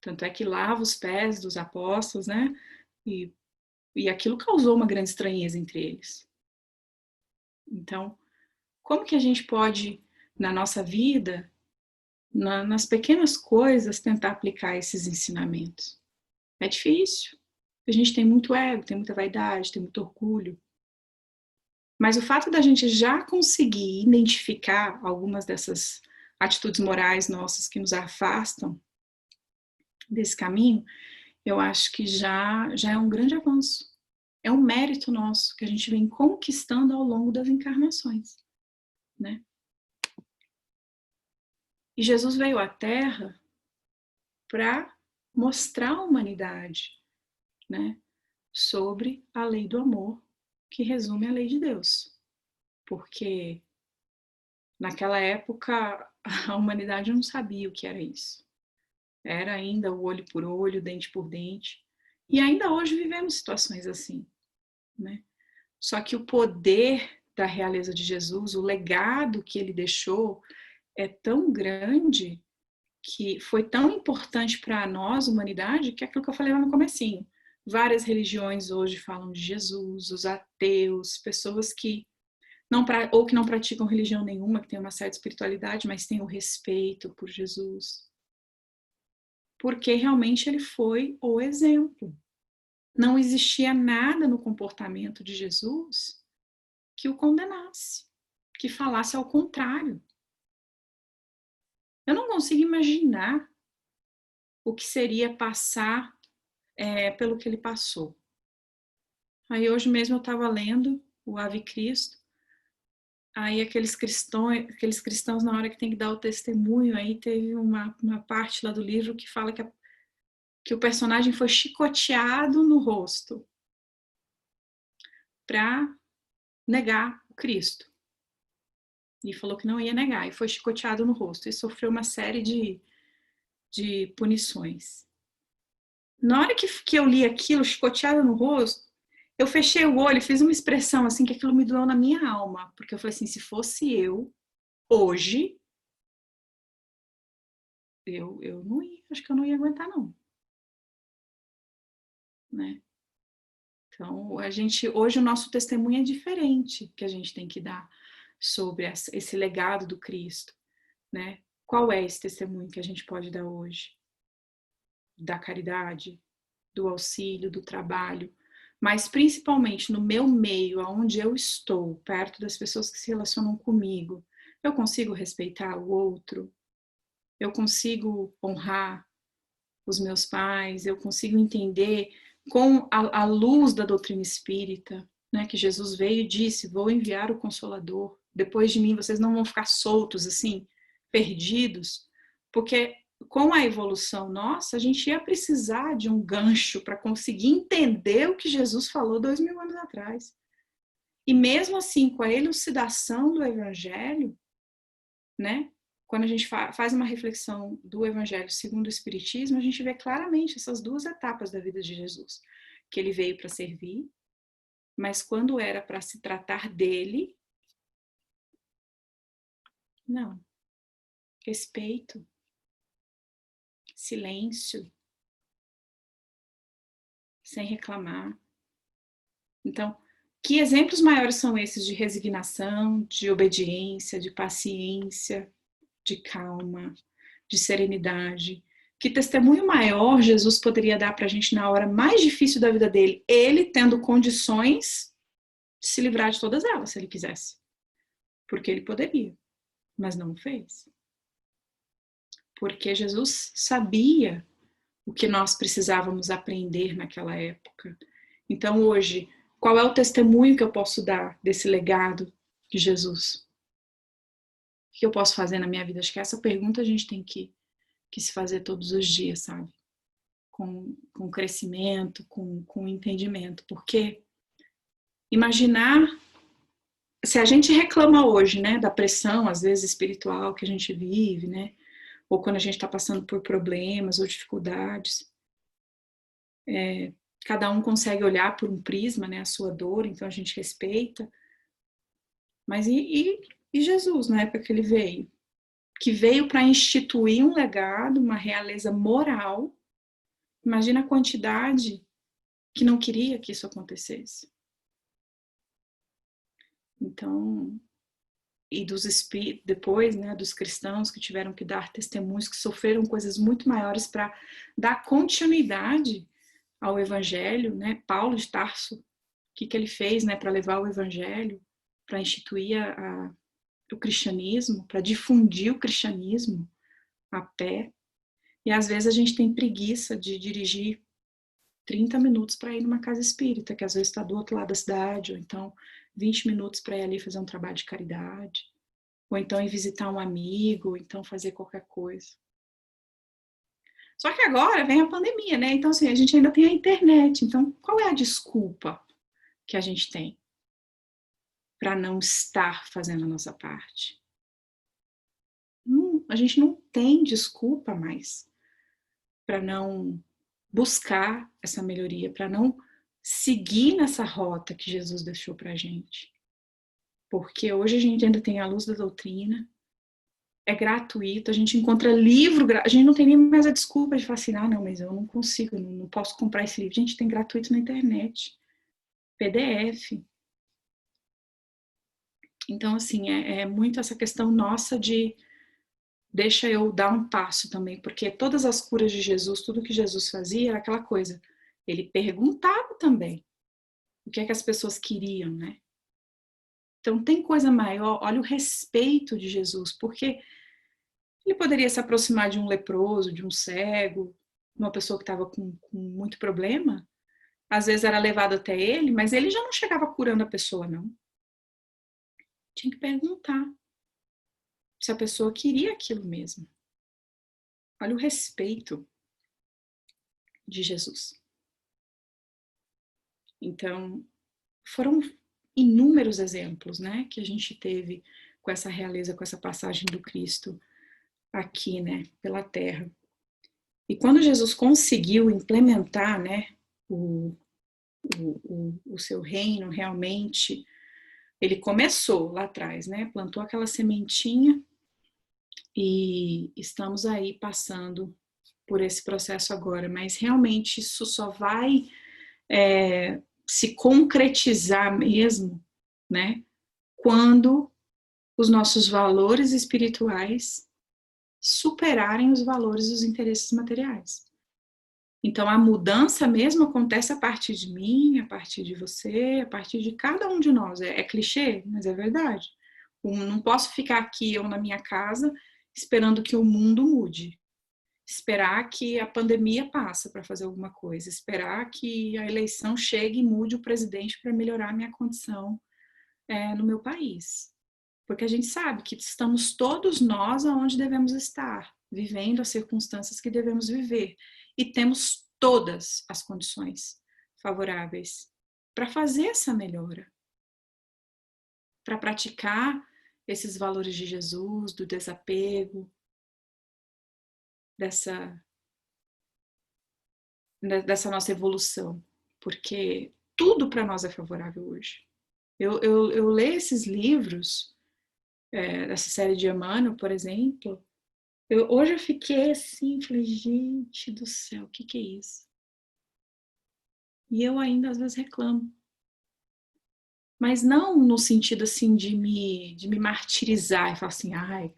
Tanto é que lava os pés dos apóstolos, né? E aquilo causou uma grande estranheza entre eles. Então, como que a gente pode, na nossa vida, nas pequenas coisas, tentar aplicar esses ensinamentos? É difícil. A gente tem muito ego, tem muita vaidade, tem muito orgulho. Mas o fato da gente já conseguir identificar algumas dessas atitudes morais nossas que nos afastam desse caminho, eu acho que já é um grande avanço. É um mérito nosso que a gente vem conquistando ao longo das encarnações, né? E Jesus veio à Terra para mostrar à humanidade, né, sobre a lei do amor, que resume a lei de Deus. Porque naquela época a humanidade não sabia o que era isso. Era ainda o olho por olho, dente por dente. E ainda hoje vivemos situações assim, né? Só que o poder da realeza de Jesus, o legado que ele deixou é tão grande, que foi tão importante para nós, humanidade, que é aquilo que eu falei lá no comecinho. Várias religiões hoje falam de Jesus, os ateus, pessoas que ou que não praticam religião nenhuma, que tem uma certa espiritualidade, mas tem o respeito por Jesus. Porque realmente ele foi o exemplo. Não existia nada no comportamento de Jesus que o condenasse, que falasse ao contrário. Eu não consigo imaginar o que seria passar pelo que ele passou. Aí hoje mesmo eu estava lendo o Ave Cristo, aí aqueles cristãos na hora que tem que dar o testemunho, aí teve uma parte lá do livro que fala que o personagem foi chicoteado no rosto para negar o Cristo. E falou que não ia negar, e foi chicoteado no rosto, e sofreu uma série de punições. Na hora que eu li aquilo, chicoteado no rosto, eu fechei o olho e fiz uma expressão assim, que aquilo me doeu na minha alma, porque eu falei assim, se fosse eu, hoje, eu não ia, acho que eu não ia aguentar não. Né? Então, hoje o nosso testemunho é diferente que a gente tem que dar sobre esse legado do Cristo, né? Qual é esse testemunho que a gente pode dar hoje? Da caridade, do auxílio, do trabalho, mas principalmente no meu meio, onde eu estou, perto das pessoas que se relacionam comigo, eu consigo respeitar o outro, eu consigo honrar os meus pais, eu consigo entender com a luz da doutrina espírita, né, que Jesus veio e disse, vou enviar o Consolador, depois de mim vocês não vão ficar soltos assim, perdidos, porque com a evolução nossa, a gente ia precisar de um gancho para conseguir entender o que Jesus falou 2000 anos atrás. E mesmo assim, com a elucidação do Evangelho, né, quando a gente faz uma reflexão do Evangelho segundo o Espiritismo, a gente vê claramente essas duas etapas da vida de Jesus. Que ele veio para servir, mas quando era para se tratar dele, não. Respeito, silêncio, sem reclamar. Então, que exemplos maiores são esses de resignação, de obediência, de paciência, de calma, de serenidade? Que testemunho maior Jesus poderia dar para a gente na hora mais difícil da vida dele? Ele tendo condições de se livrar de todas elas, se ele quisesse. Porque ele poderia, mas não o fez. Porque Jesus sabia o que nós precisávamos aprender naquela época. Então, hoje, qual é o testemunho que eu posso dar desse legado de Jesus? O que eu posso fazer na minha vida? Acho que essa pergunta a gente tem que se fazer todos os dias, sabe? Com crescimento, com entendimento. Porque imaginar, se a gente reclama hoje, né, da pressão, às vezes espiritual que a gente vive, né? Ou quando a gente está passando por problemas ou dificuldades, cada um consegue olhar por um prisma, né, a sua dor, então a gente respeita. Mas e Jesus, na época que ele veio? Que veio para instituir um legado, uma realeza moral. Imagina a quantidade que não queria que isso acontecesse. Então, e depois, né, dos cristãos que tiveram que dar testemunhos, que sofreram coisas muito maiores para dar continuidade ao Evangelho, né? Paulo de Tarso, o que ele fez, né, para levar o Evangelho, para instituir o cristianismo, para difundir o cristianismo a pé. E às vezes a gente tem preguiça de dirigir 30 minutos para ir numa casa espírita, que às vezes está do outro lado da cidade, ou então 20 minutos para ir ali fazer um trabalho de caridade, ou então ir visitar um amigo, ou então fazer qualquer coisa. Só que agora vem a pandemia, né? Então, assim, a gente ainda tem a internet. Então, qual é a desculpa que a gente tem para não estar fazendo a nossa parte? A gente não tem desculpa mais para não buscar essa melhoria, para não seguir nessa rota que Jesus deixou para a gente. Porque hoje a gente ainda tem a luz da doutrina, é gratuito, a gente encontra livro, a gente não tem nem mais a desculpa de falar assim, não, mas eu não consigo, não posso comprar esse livro. A gente tem gratuito na internet, PDF. Então, assim, é muito essa questão nossa de deixa eu dar um passo também, porque todas as curas de Jesus, tudo que Jesus fazia era aquela coisa, ele perguntava também o que é que as pessoas queriam, né? Então, tem coisa maior, olha o respeito de Jesus, porque ele poderia se aproximar de um leproso, de um cego, uma pessoa que estava com muito problema, às vezes era levado até ele, mas ele já não chegava curando a pessoa, não. Tinha que perguntar se a pessoa queria aquilo mesmo. Olha o respeito de Jesus. Então, foram inúmeros exemplos, né, que a gente teve com essa realeza, com essa passagem do Cristo aqui, né, pela Terra. E quando Jesus conseguiu implementar, né, o seu reino realmente, ele começou lá atrás, né, plantou aquela sementinha e estamos aí passando por esse processo agora, mas realmente isso só vai se concretizar mesmo, né, quando os nossos valores espirituais superarem os valores dos interesses materiais. Então, a mudança mesmo acontece a partir de mim, a partir de você, a partir de cada um de nós. É clichê, mas é verdade. Não posso ficar aqui ou na minha casa esperando que o mundo mude. Esperar que a pandemia passe para fazer alguma coisa. Esperar que a eleição chegue e mude o presidente para melhorar a minha condição no meu país. Porque a gente sabe que estamos todos nós onde devemos estar, vivendo as circunstâncias que devemos viver. E temos todas as condições favoráveis para fazer essa melhora, para praticar esses valores de Jesus, do desapego, dessa nossa evolução. Porque tudo para nós é favorável hoje. Eu leio esses livros, dessa série de Emmanuel, por exemplo. Hoje eu fiquei assim, falei, gente do céu, o que é isso? E eu ainda às vezes reclamo. Mas não no sentido assim de me martirizar e falar assim, ai,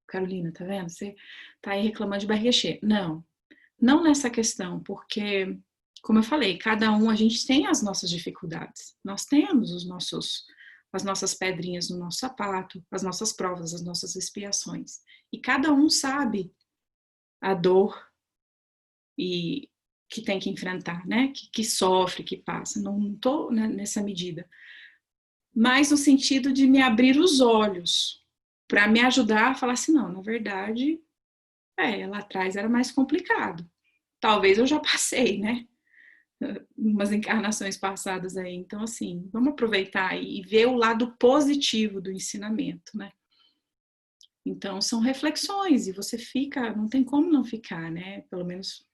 Carolina, tá vendo? Você tá aí reclamando de barriga cheia. Não nessa questão, porque, como eu falei, cada um, a gente tem as nossas dificuldades. Nós temos as nossas pedrinhas no nosso sapato, as nossas provas, as nossas expiações. E cada um sabe a dor e que tem que enfrentar, né? Que sofre, que passa. Não estou, né, nessa medida. Mas no sentido de me abrir os olhos para me ajudar a falar assim, não, na verdade, lá atrás era mais complicado. Talvez eu já passei, né? Umas encarnações passadas aí. Então, assim, vamos aproveitar e ver o lado positivo do ensinamento, né? Então, são reflexões e você fica, não tem como não ficar, né? Pelo menos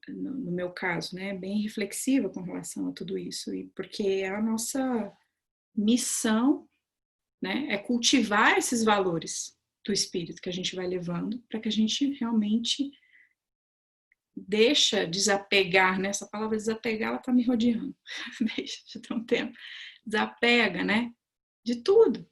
no meu caso, né? Bem reflexiva com relação a tudo isso. E porque é a nossa missão, né? É cultivar esses valores do espírito que a gente vai levando para que a gente realmente deixa desapegar, né? Essa palavra desapegar, ela tá me rodeando. Deixa de ter um tempo. Desapega, né? De tudo.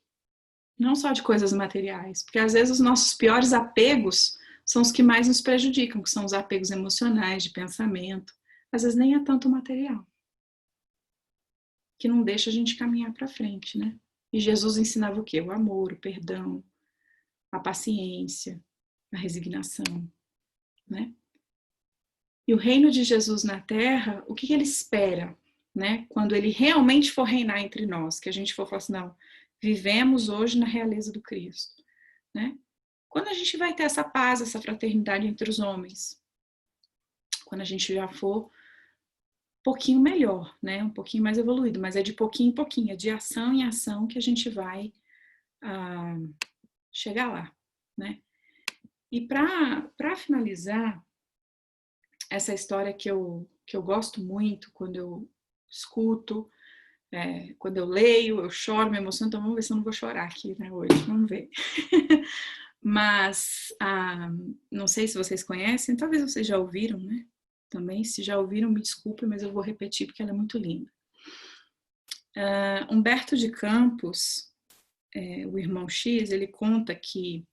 Não só de coisas materiais. Porque às vezes os nossos piores apegos são os que mais nos prejudicam, que são os apegos emocionais, de pensamento. Às vezes nem é tanto material. Que não deixa a gente caminhar para frente, né? E Jesus ensinava o quê? O amor, o perdão, a paciência, a resignação, né? E o reino de Jesus na Terra, o que ele espera, né? Quando ele realmente for reinar entre nós, que a gente for falar assim, não, vivemos hoje na realeza do Cristo, né? Quando a gente vai ter essa paz, essa fraternidade entre os homens? Quando a gente já for um pouquinho melhor, né? Um pouquinho mais evoluído, mas é de pouquinho em pouquinho, é de ação em ação que a gente vai chegar lá, né? E para finalizar, essa história que eu gosto muito quando eu escuto, quando eu leio, eu choro, me emociono, então vamos ver se eu não vou chorar aqui, né, hoje, vamos ver. Mas, não sei se vocês conhecem, talvez vocês já ouviram, né, também, se já ouviram, me desculpe, mas eu vou repetir porque ela é muito linda. Humberto de Campos, o irmão X, ele conta que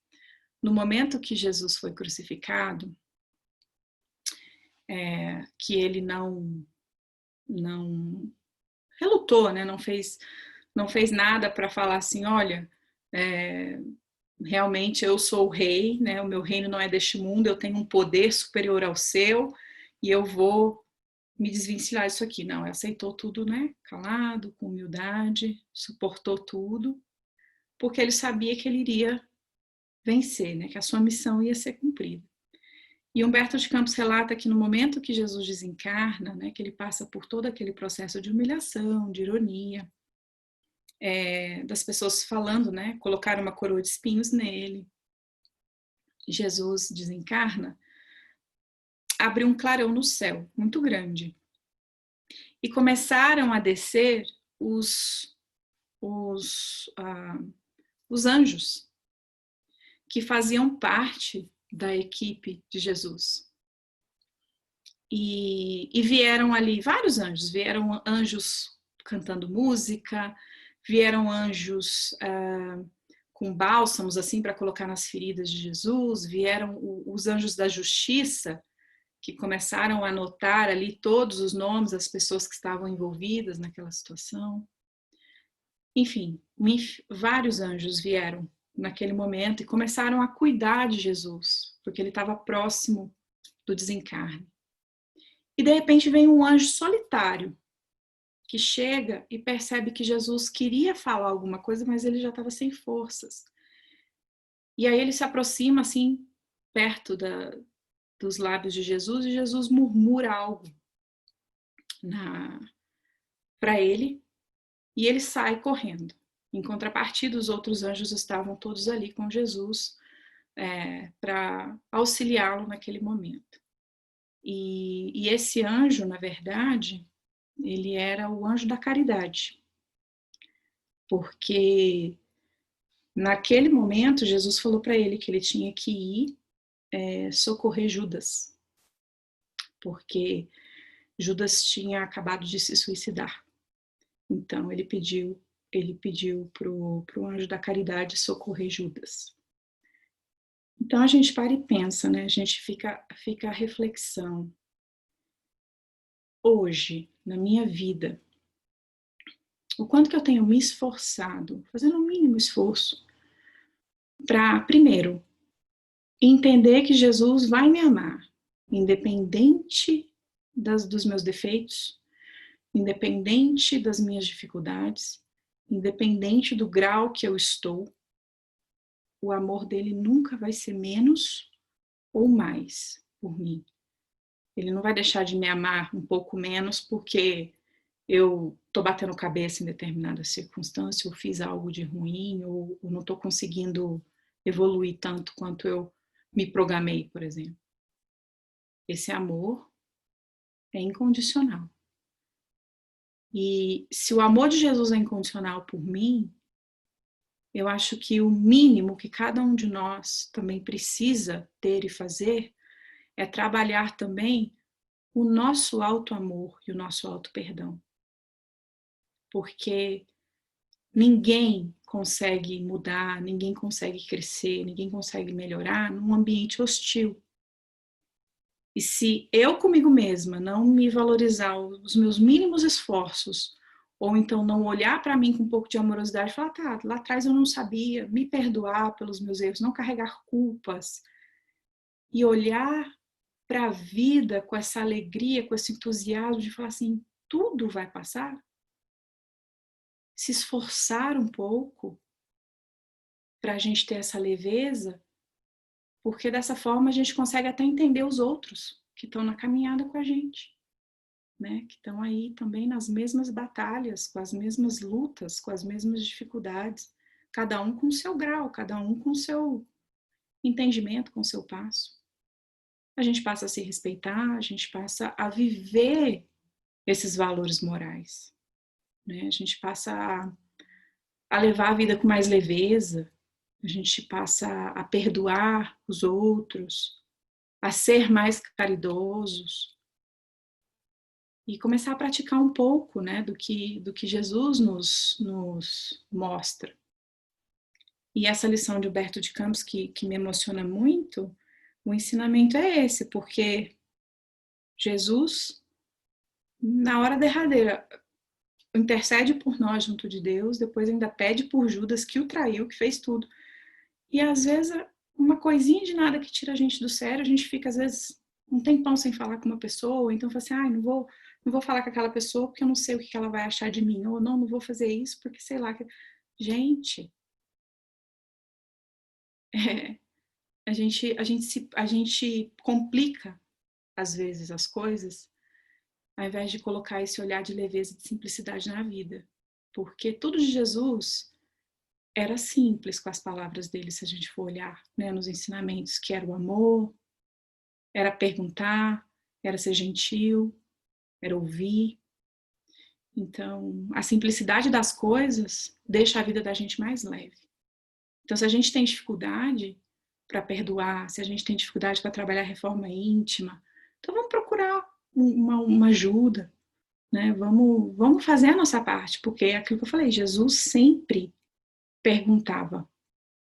no momento que Jesus foi crucificado, que ele não relutou, né? não fez nada para falar assim, olha, realmente eu sou o rei, né? O meu reino não é deste mundo, eu tenho um poder superior ao seu e eu vou me desvencilhar disso aqui. Não, ele aceitou tudo, né? Calado, com humildade, suportou tudo, porque ele sabia que ele iria vencer, né? Que a sua missão ia ser cumprida. E Humberto de Campos relata que no momento que Jesus desencarna, né, que ele passa por todo aquele processo de humilhação, de ironia, das pessoas falando, né, colocaram uma coroa de espinhos nele. Jesus desencarna, abriu um clarão no céu, muito grande. E começaram a descer os anjos que faziam parte da equipe de Jesus. E vieram ali vários anjos, vieram anjos cantando música, vieram anjos com bálsamos assim para colocar nas feridas de Jesus, vieram os anjos da justiça, que começaram a anotar ali todos os nomes das pessoas que estavam envolvidas naquela situação. Enfim, vários anjos vieram naquele momento e começaram a cuidar de Jesus, porque ele estava próximo do desencarne. E de repente vem um anjo solitário, que chega e percebe que Jesus queria falar alguma coisa, mas ele já estava sem forças. E aí ele se aproxima assim, perto dos lábios de Jesus, e Jesus murmura algo para ele, e ele sai correndo. Em contrapartida, os outros anjos estavam todos ali com Jesus para auxiliá-lo naquele momento. E esse anjo, na verdade, ele era o anjo da caridade, porque naquele momento Jesus falou para ele que ele tinha que ir socorrer Judas, porque Judas tinha acabado de se suicidar. Então ele pediu para o anjo da caridade socorrer Judas. Então a gente para e pensa, né? A gente fica a reflexão. Hoje, na minha vida, o quanto que eu tenho me esforçado, fazendo o mínimo esforço, para, primeiro, entender que Jesus vai me amar, independente dos meus defeitos, independente das minhas dificuldades, independente do grau que eu estou, o amor dele nunca vai ser menos ou mais por mim. Ele não vai deixar de me amar um pouco menos porque eu estou batendo cabeça em determinada circunstância, ou fiz algo de ruim, ou não estou conseguindo evoluir tanto quanto eu me programei, por exemplo. Esse amor é incondicional. E se o amor de Jesus é incondicional por mim, eu acho que o mínimo que cada um de nós também precisa ter e fazer é trabalhar também o nosso auto-amor e o nosso auto-perdão. Porque ninguém consegue mudar, ninguém consegue crescer, ninguém consegue melhorar num ambiente hostil. E se eu comigo mesma não me valorizar os meus mínimos esforços, ou então não olhar para mim com um pouco de amorosidade e falar, tá, lá atrás eu não sabia, me perdoar pelos meus erros, não carregar culpas, e olhar para a vida com essa alegria, com esse entusiasmo de falar assim, tudo vai passar? Se esforçar um pouco para a gente ter essa leveza, porque dessa forma a gente consegue até entender os outros que estão na caminhada com a gente, né? Que estão aí também nas mesmas batalhas, com as mesmas lutas, com as mesmas dificuldades, cada um com o seu grau, cada um com o seu entendimento, com o seu passo. A gente passa a se respeitar, a gente passa a viver esses valores morais, né? A gente passa a levar a vida com mais leveza, a gente passa a perdoar os outros, a ser mais caridosos e começar a praticar um pouco, né, do que Jesus nos mostra. E essa lição de Humberto de Campos que me emociona muito, o ensinamento é esse, porque Jesus, na hora derradeira, intercede por nós junto de Deus, depois ainda pede por Judas, que o traiu, que fez tudo. E às vezes uma coisinha de nada que tira a gente do sério, a gente fica às vezes um tempão sem falar com uma pessoa, ou então fala assim, não vou falar com aquela pessoa porque eu não sei o que ela vai achar de mim, ou não vou fazer isso porque sei lá. Gente, a gente complica às vezes as coisas, ao invés de colocar esse olhar de leveza e de simplicidade na vida. Porque tudo de Jesus era simples com as palavras dele, se a gente for olhar, né, nos ensinamentos, que era o amor, era perguntar, era ser gentil, era ouvir. Então, a simplicidade das coisas deixa a vida da gente mais leve. Então, se a gente tem dificuldade para perdoar, se a gente tem dificuldade para trabalhar a reforma íntima, então vamos procurar uma ajuda, né? Vamos fazer a nossa parte, porque é aquilo que eu falei, Jesus sempre perguntava.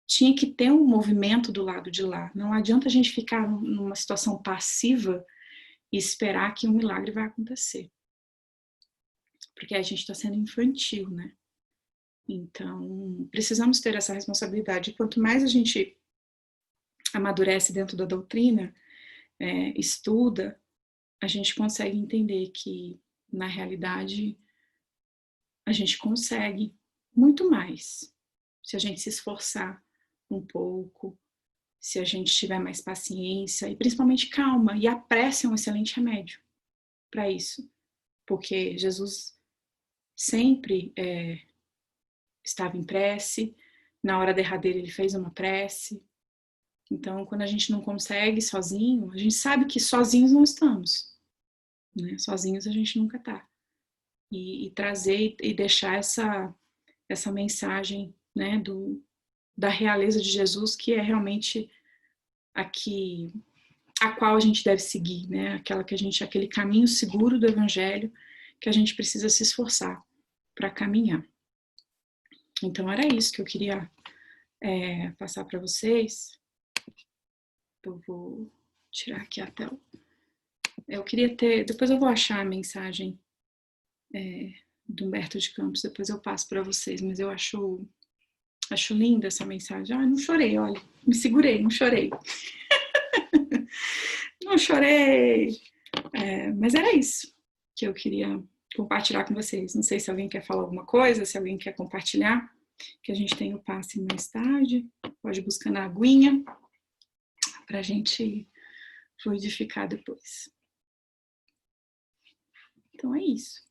Tinha que ter um movimento do lado de lá. Não adianta a gente ficar numa situação passiva e esperar que um milagre vai acontecer. Porque a gente está sendo infantil, né? Então, precisamos ter essa responsabilidade. Quanto mais a gente amadurece dentro da doutrina, estuda, a gente consegue entender que, na realidade, a gente consegue muito mais se a gente se esforçar um pouco, se a gente tiver mais paciência e principalmente calma. E a prece é um excelente remédio para isso, porque Jesus sempre estava em prece, na hora derradeira ele fez uma prece. Então, quando a gente não consegue sozinho, a gente sabe que sozinhos não estamos, né? Sozinhos a gente nunca está. E trazer e deixar essa mensagem, né, da realeza de Jesus, que é realmente a qual a gente deve seguir, né? Aquele caminho seguro do Evangelho que a gente precisa se esforçar para caminhar. Então era isso que eu queria passar para vocês. Eu vou tirar aqui a tela. Eu queria depois eu vou achar a mensagem do Humberto de Campos, depois eu passo para vocês, mas eu acho linda essa mensagem. Não chorei, olha, me segurei, não chorei. Não chorei, mas era isso que eu queria compartilhar com vocês. Não sei se alguém quer falar alguma coisa, se alguém quer compartilhar, que a gente tem o passe mais tarde, pode buscar na aguinha, para a gente fluidificar depois. Então é isso.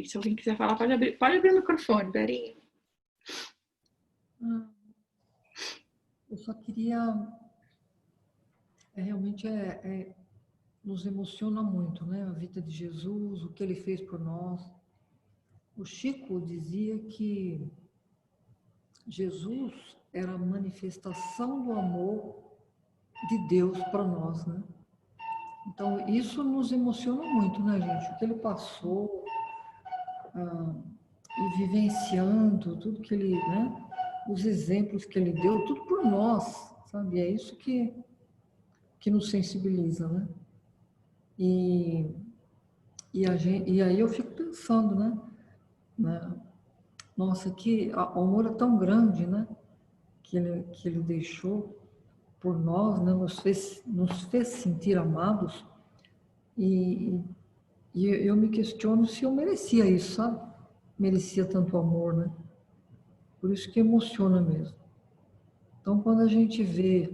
Se alguém quiser falar, pode abrir o microfone, Verinha. Eu só queria... realmente nos emociona muito, né? A vida de Jesus, o que ele fez por nós. O Chico dizia que Jesus era a manifestação do amor de Deus para nós, né? Então, isso nos emociona muito, né, gente? O que ele passou, e vivenciando tudo que ele, né? Os exemplos que ele deu, tudo por nós, sabe? É isso que nos sensibiliza, né? E aí eu fico pensando, né? Nossa, que o amor é tão grande, né? Que ele deixou por nós, né? Nos fez sentir amados. E eu me questiono se eu merecia isso, sabe? Merecia tanto amor, né? Por isso que emociona mesmo. Então, quando a gente vê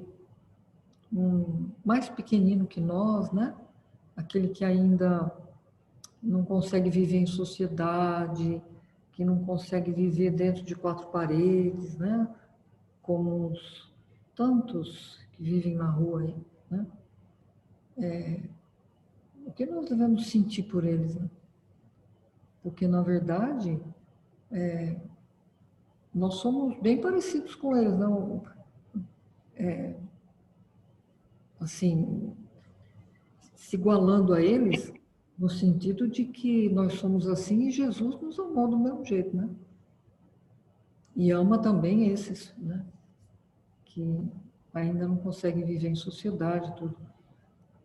um mais pequenino que nós, né? Aquele que ainda não consegue viver em sociedade, que não consegue viver dentro de quatro paredes, né? Como os tantos que vivem na rua aí, né? O que nós devemos sentir por eles, né? Porque, na verdade, nós somos bem parecidos com eles, não? Assim, se igualando a eles, no sentido de que nós somos assim e Jesus nos amou do mesmo jeito, né? E ama também esses, né? Que ainda não conseguem viver em sociedade, tudo.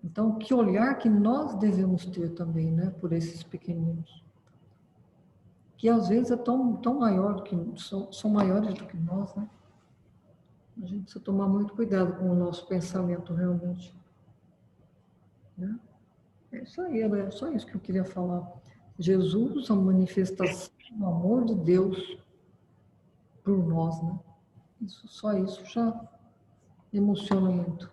Então, que olhar que nós devemos ter também, né, por esses pequeninos, que às vezes é tão maior do que são maiores do que nós, né? A gente precisa tomar muito cuidado com o nosso pensamento realmente, né? É isso aí, é só isso que eu queria falar. Jesus, a manifestação do amor de Deus por nós, né? Só isso já emociona muito.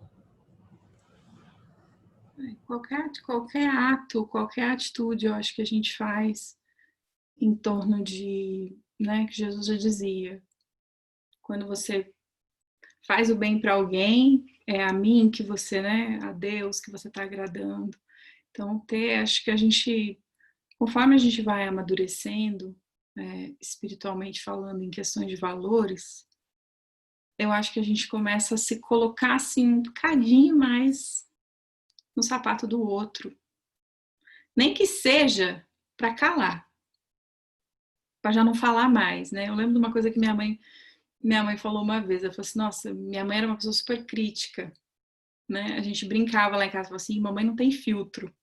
Qualquer ato, qualquer atitude, eu acho que a gente faz em torno de, né, que Jesus já dizia, quando você faz o bem para alguém, é a mim que você, né, a Deus que você está agradando. Então, acho que a gente, conforme a gente vai amadurecendo, espiritualmente falando, em questões de valores, eu acho que a gente começa a se colocar assim um bocadinho mais no sapato do outro. Nem que seja para calar, para já não falar mais, né? Eu lembro de uma coisa que minha mãe falou uma vez. Ela falou assim: nossa, minha mãe era uma pessoa super crítica, né? A gente brincava lá em casa, falou assim: mamãe não tem filtro,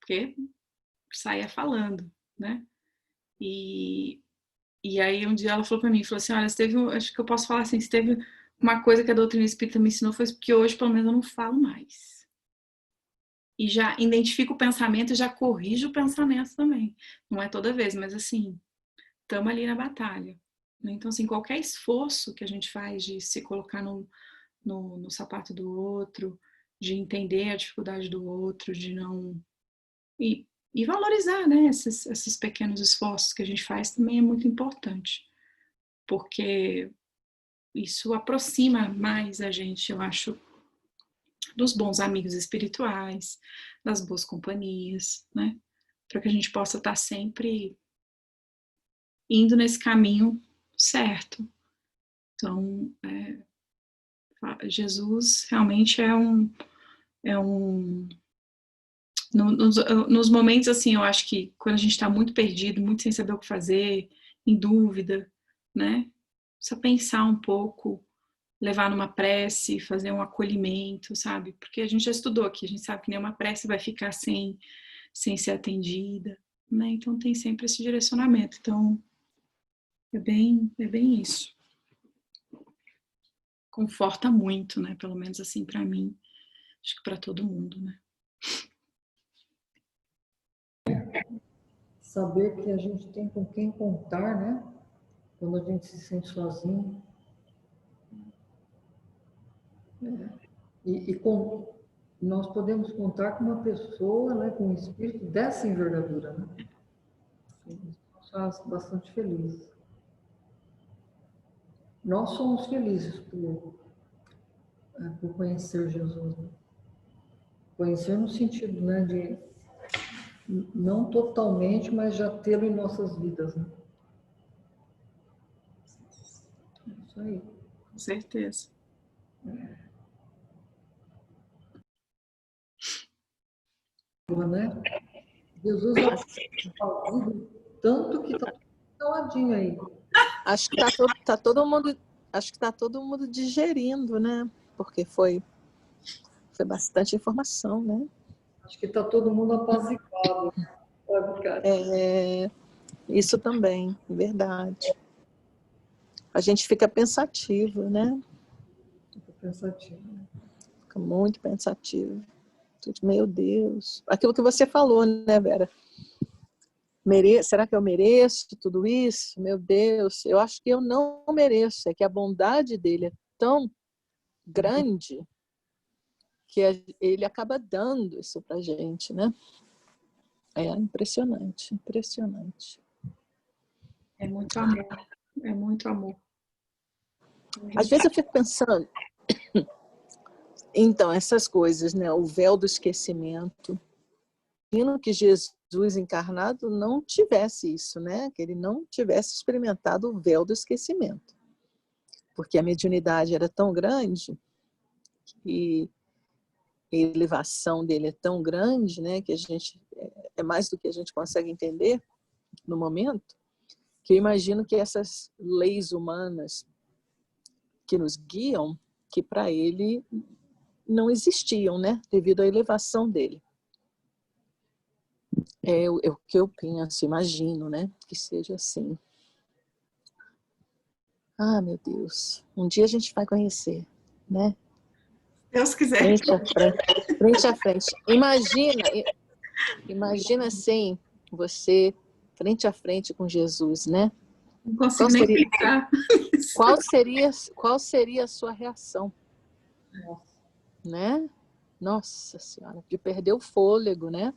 porque saía falando, né? E, e aí um dia ela falou para mim, falou assim: olha, se teve, acho que eu posso falar assim, se teve uma coisa que a doutrina espírita me ensinou foi porque hoje pelo menos eu não falo mais. E já identifico o pensamento e já corrijo o pensamento também. Não é toda vez, mas assim, estamos ali na batalha. Né? Então, assim, qualquer esforço que a gente faz de se colocar no sapato do outro, de entender a dificuldade do outro, de não. E valorizar, né, esses pequenos esforços que a gente faz também é muito importante. Porque isso aproxima mais a gente, eu acho, dos bons amigos espirituais, das boas companhias, né? Para que a gente possa estar sempre indo nesse caminho certo. Então, Jesus realmente é um nos momentos assim, eu acho que quando a gente está muito perdido, muito sem saber o que fazer, em dúvida, né? Precisa pensar um pouco, levar numa prece, fazer um acolhimento, sabe? Porque a gente já estudou aqui, a gente sabe que nenhuma prece vai ficar sem ser atendida, né? Então tem sempre esse direcionamento. Então é bem isso. Conforta muito, né? Pelo menos assim para mim, acho que para todo mundo, né? Saber que a gente tem com quem contar, né? Quando a gente se sente sozinho. Nós podemos contar com uma pessoa, né, com um espírito dessa envergadura, né? Isso nos faz bastante felizes. Nós somos felizes por conhecer Jesus. Né? Conhecer no sentido, né, de não totalmente, mas já tê-lo em nossas vidas. Né? Isso aí. Com certeza. Né? Jesus é tanto que está caladinho aí. Acho que acho que tá todo mundo digerindo, né? Porque foi bastante informação, né? Acho que está todo mundo apaziguado. Isso também, verdade. A gente fica pensativo, né? Fica pensativo. Fica muito pensativo. Meu Deus. Aquilo que você falou, né, Vera? Será que eu mereço tudo isso? Meu Deus, eu acho que eu não mereço. É que a bondade dele é tão grande que ele acaba dando isso pra gente, né? É impressionante, impressionante. É muito amor, é muito amor. Às vezes eu fico pensando, então, essas coisas, né? O véu do esquecimento. Imagino que Jesus encarnado não tivesse isso, né? Que ele não tivesse experimentado o véu do esquecimento. Porque a mediunidade era tão grande e a elevação dele é tão grande, né? Que a gente é mais do que a gente consegue entender no momento, que eu imagino que essas leis humanas que nos guiam, que para ele não existiam, né? Devido à elevação dele. É o que eu penso, imagino, né? Que seja assim. Ah, meu Deus. Um dia a gente vai conhecer, né? Deus quiser. Frente a frente. Frente a frente. Imagina assim, você frente a frente com Jesus, né? Não consigo nem pensar. Qual seria a sua reação? Nossa. Né? Nossa Senhora, de perder o fôlego, né?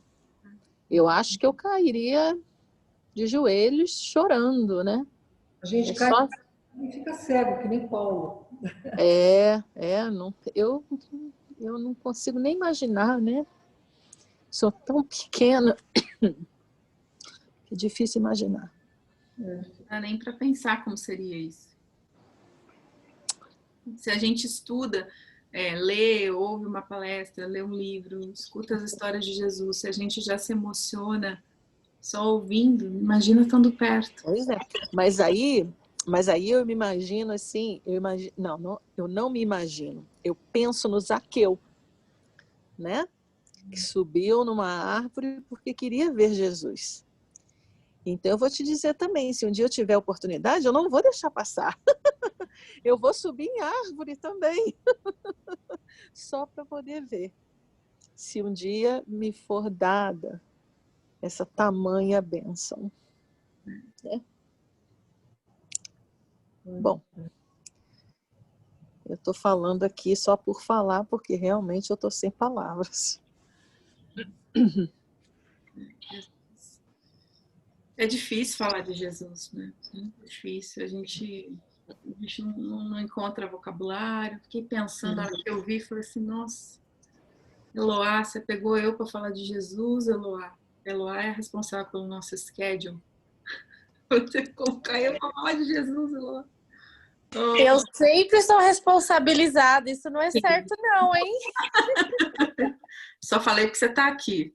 Eu acho que eu cairia de joelhos chorando, né? A gente cai e fica cego, que nem Paulo. Eu não consigo nem imaginar, né? Sou tão pequena que é difícil imaginar. Não dá nem para pensar como seria isso. Se a gente estuda, lê, ouve uma palestra, lê um livro, escuta as histórias de Jesus, se a gente já se emociona só ouvindo, imagina estando perto. Pois é. Mas aí eu me imagino assim, eu não me imagino. Eu penso no Zaqueu, né? Que subiu numa árvore porque queria ver Jesus. Então eu vou te dizer também, se um dia eu tiver oportunidade, eu não vou deixar passar. Eu vou subir em árvore também, só para poder ver. Se um dia me for dada essa tamanha bênção. Né? Bom, eu estou falando aqui só por falar, porque realmente eu estou sem palavras. É difícil falar de Jesus, né? Muito difícil. A gente não encontra vocabulário. Fiquei pensando, na hora que eu vi, falei assim, nossa, Eloá, você pegou eu para falar de Jesus, Eloá. Eloá é responsável pelo nosso schedule. Você colocar eu para falar de Jesus, Eloá. Eu sempre sou responsabilizada, isso não é certo não, hein? Só falei porque você está aqui.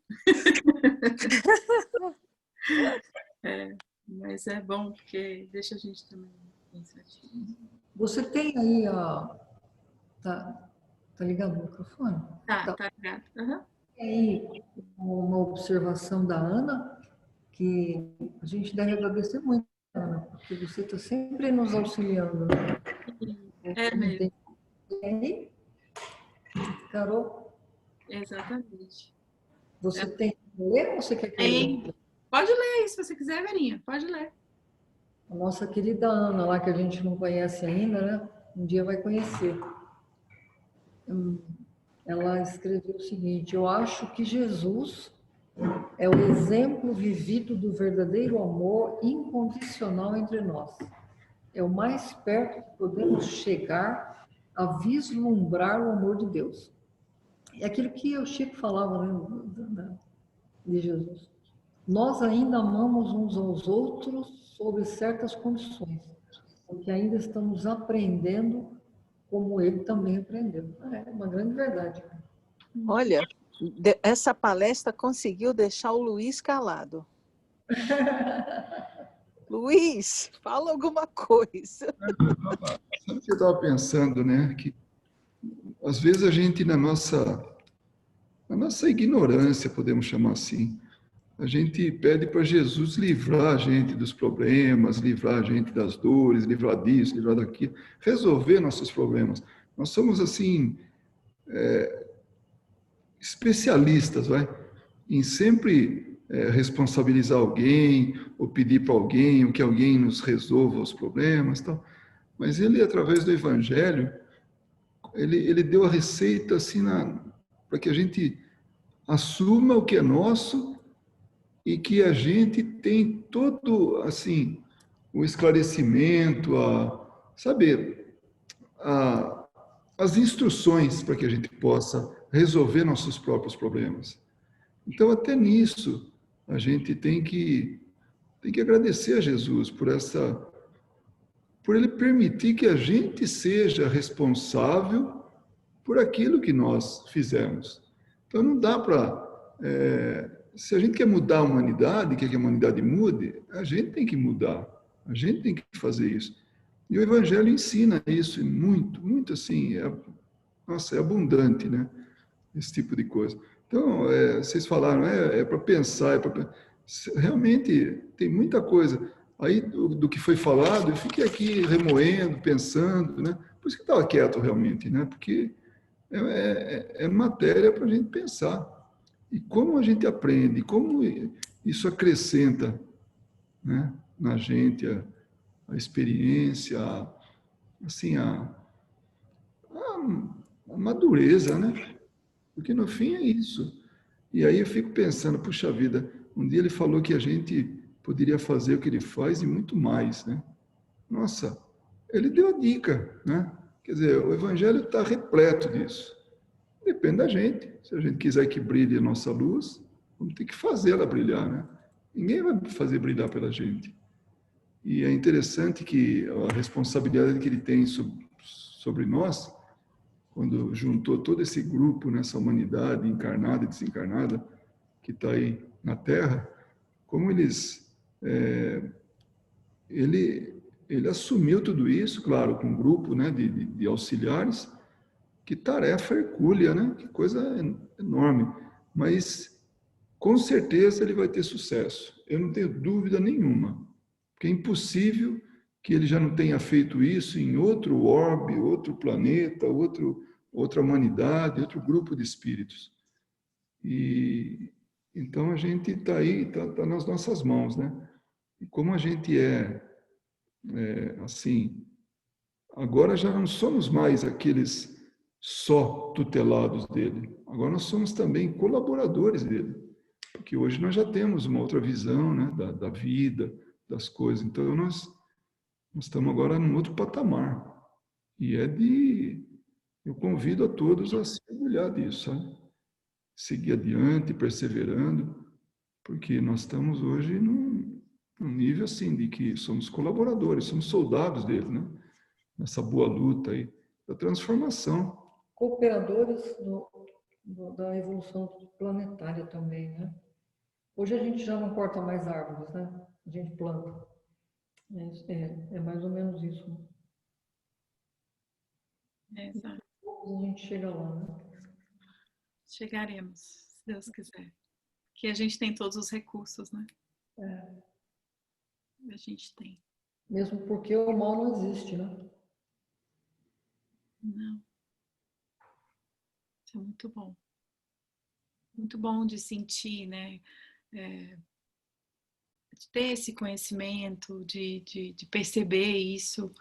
Mas é bom, porque deixa a gente também pensativo. Você tem aí Tá ligado o microfone? Tá ligado. Uhum. Tem aí uma observação da Ana, que a gente deve agradecer muito, Ana, porque você está sempre nos auxiliando. Né? É mesmo. E aí, Carol? Exatamente. Você tem que ler ou você quer que eu leia? Pode ler se você quiser, Verinha. Pode ler. A nossa querida Ana, lá que a gente não conhece ainda, né? Um dia vai conhecer. Ela escreveu o seguinte: eu acho que Jesus é o exemplo vivido do verdadeiro amor incondicional entre nós. É o mais perto que podemos chegar a vislumbrar o amor de Deus. É aquilo que o Chico falava, né, de Jesus. Nós ainda amamos uns aos outros sob certas condições, porque ainda estamos aprendendo como ele também aprendeu. É uma grande verdade. Olha, essa palestra conseguiu deixar o Luiz calado. Luiz, fala alguma coisa. Sabe o que eu estava pensando, né? Que às vezes a gente, na nossa ignorância, podemos chamar assim, a gente pede para Jesus livrar a gente dos problemas, livrar a gente das dores, livrar disso, livrar daquilo, resolver nossos problemas. Nós somos, assim, especialistas, vai, em sempre responsabilizar alguém, ou pedir para alguém, ou que alguém nos resolva os problemas, tal. Mas ele, através do Evangelho, ele deu a receita assim para que a gente assuma o que é nosso e que a gente tem todo assim o esclarecimento, saber as instruções para que a gente possa resolver nossos próprios problemas. Então, até nisso, a gente tem que agradecer a Jesus por ele permitir que a gente seja responsável por aquilo que nós fizemos. Então, não dá para... se a gente quer mudar a humanidade, quer que a humanidade mude, a gente tem que mudar. A gente tem que fazer isso. E o Evangelho ensina isso, muito, muito assim. nossa, é abundante, né? Esse tipo de coisa. Então, vocês falaram, para pensar, realmente tem muita coisa. Aí, do que foi falado, eu fiquei aqui remoendo, pensando, né? Por isso que eu estava quieto realmente, né? Porque é matéria para a gente pensar. E como a gente aprende, como isso acrescenta, né, na gente a experiência, assim, a madureza, né? Porque no fim é isso. E aí eu fico pensando, puxa vida, um dia ele falou que a gente poderia fazer o que ele faz e muito mais, né? Nossa, ele deu a dica, né? Quer dizer, o Evangelho está repleto disso. Depende da gente. Se a gente quiser que brilhe a nossa luz, vamos ter que fazer ela brilhar, né? Ninguém vai fazer brilhar pela gente. E é interessante que a responsabilidade que ele tem sobre nós, quando juntou todo esse grupo, nessa humanidade encarnada e desencarnada, que está aí na Terra, como ele assumiu tudo isso, claro, com um grupo, né, de auxiliares. Que tarefa hercúlea, né? Que coisa enorme. Mas, com certeza, ele vai ter sucesso. Eu não tenho dúvida nenhuma. Porque é impossível que ele já não tenha feito isso em outro orbe, outro planeta, outra humanidade, outro grupo de espíritos. E então a gente está aí, está nas nossas mãos, né? E como a gente assim, agora já não somos mais aqueles só tutelados dele. Agora nós somos também colaboradores dele. Porque hoje nós já temos uma outra visão, né, da vida, das coisas. Então nós estamos agora num outro patamar. E eu convido a todos a se orgulhar disso, sabe? Seguir adiante, perseverando, porque nós estamos hoje num nível assim de que somos colaboradores, somos soldados dele, né? Nessa boa luta aí da transformação. Cooperadores da evolução planetária também, né? Hoje a gente já não corta mais árvores, né? A gente planta. É mais ou menos isso. Exato. A gente chega lá, né? Chegaremos, se Deus quiser. Que a gente tem todos os recursos, né? A gente tem. Mesmo porque o mal não existe, né? Não. Isso é muito bom. Muito bom de sentir, né? De ter esse conhecimento, de perceber isso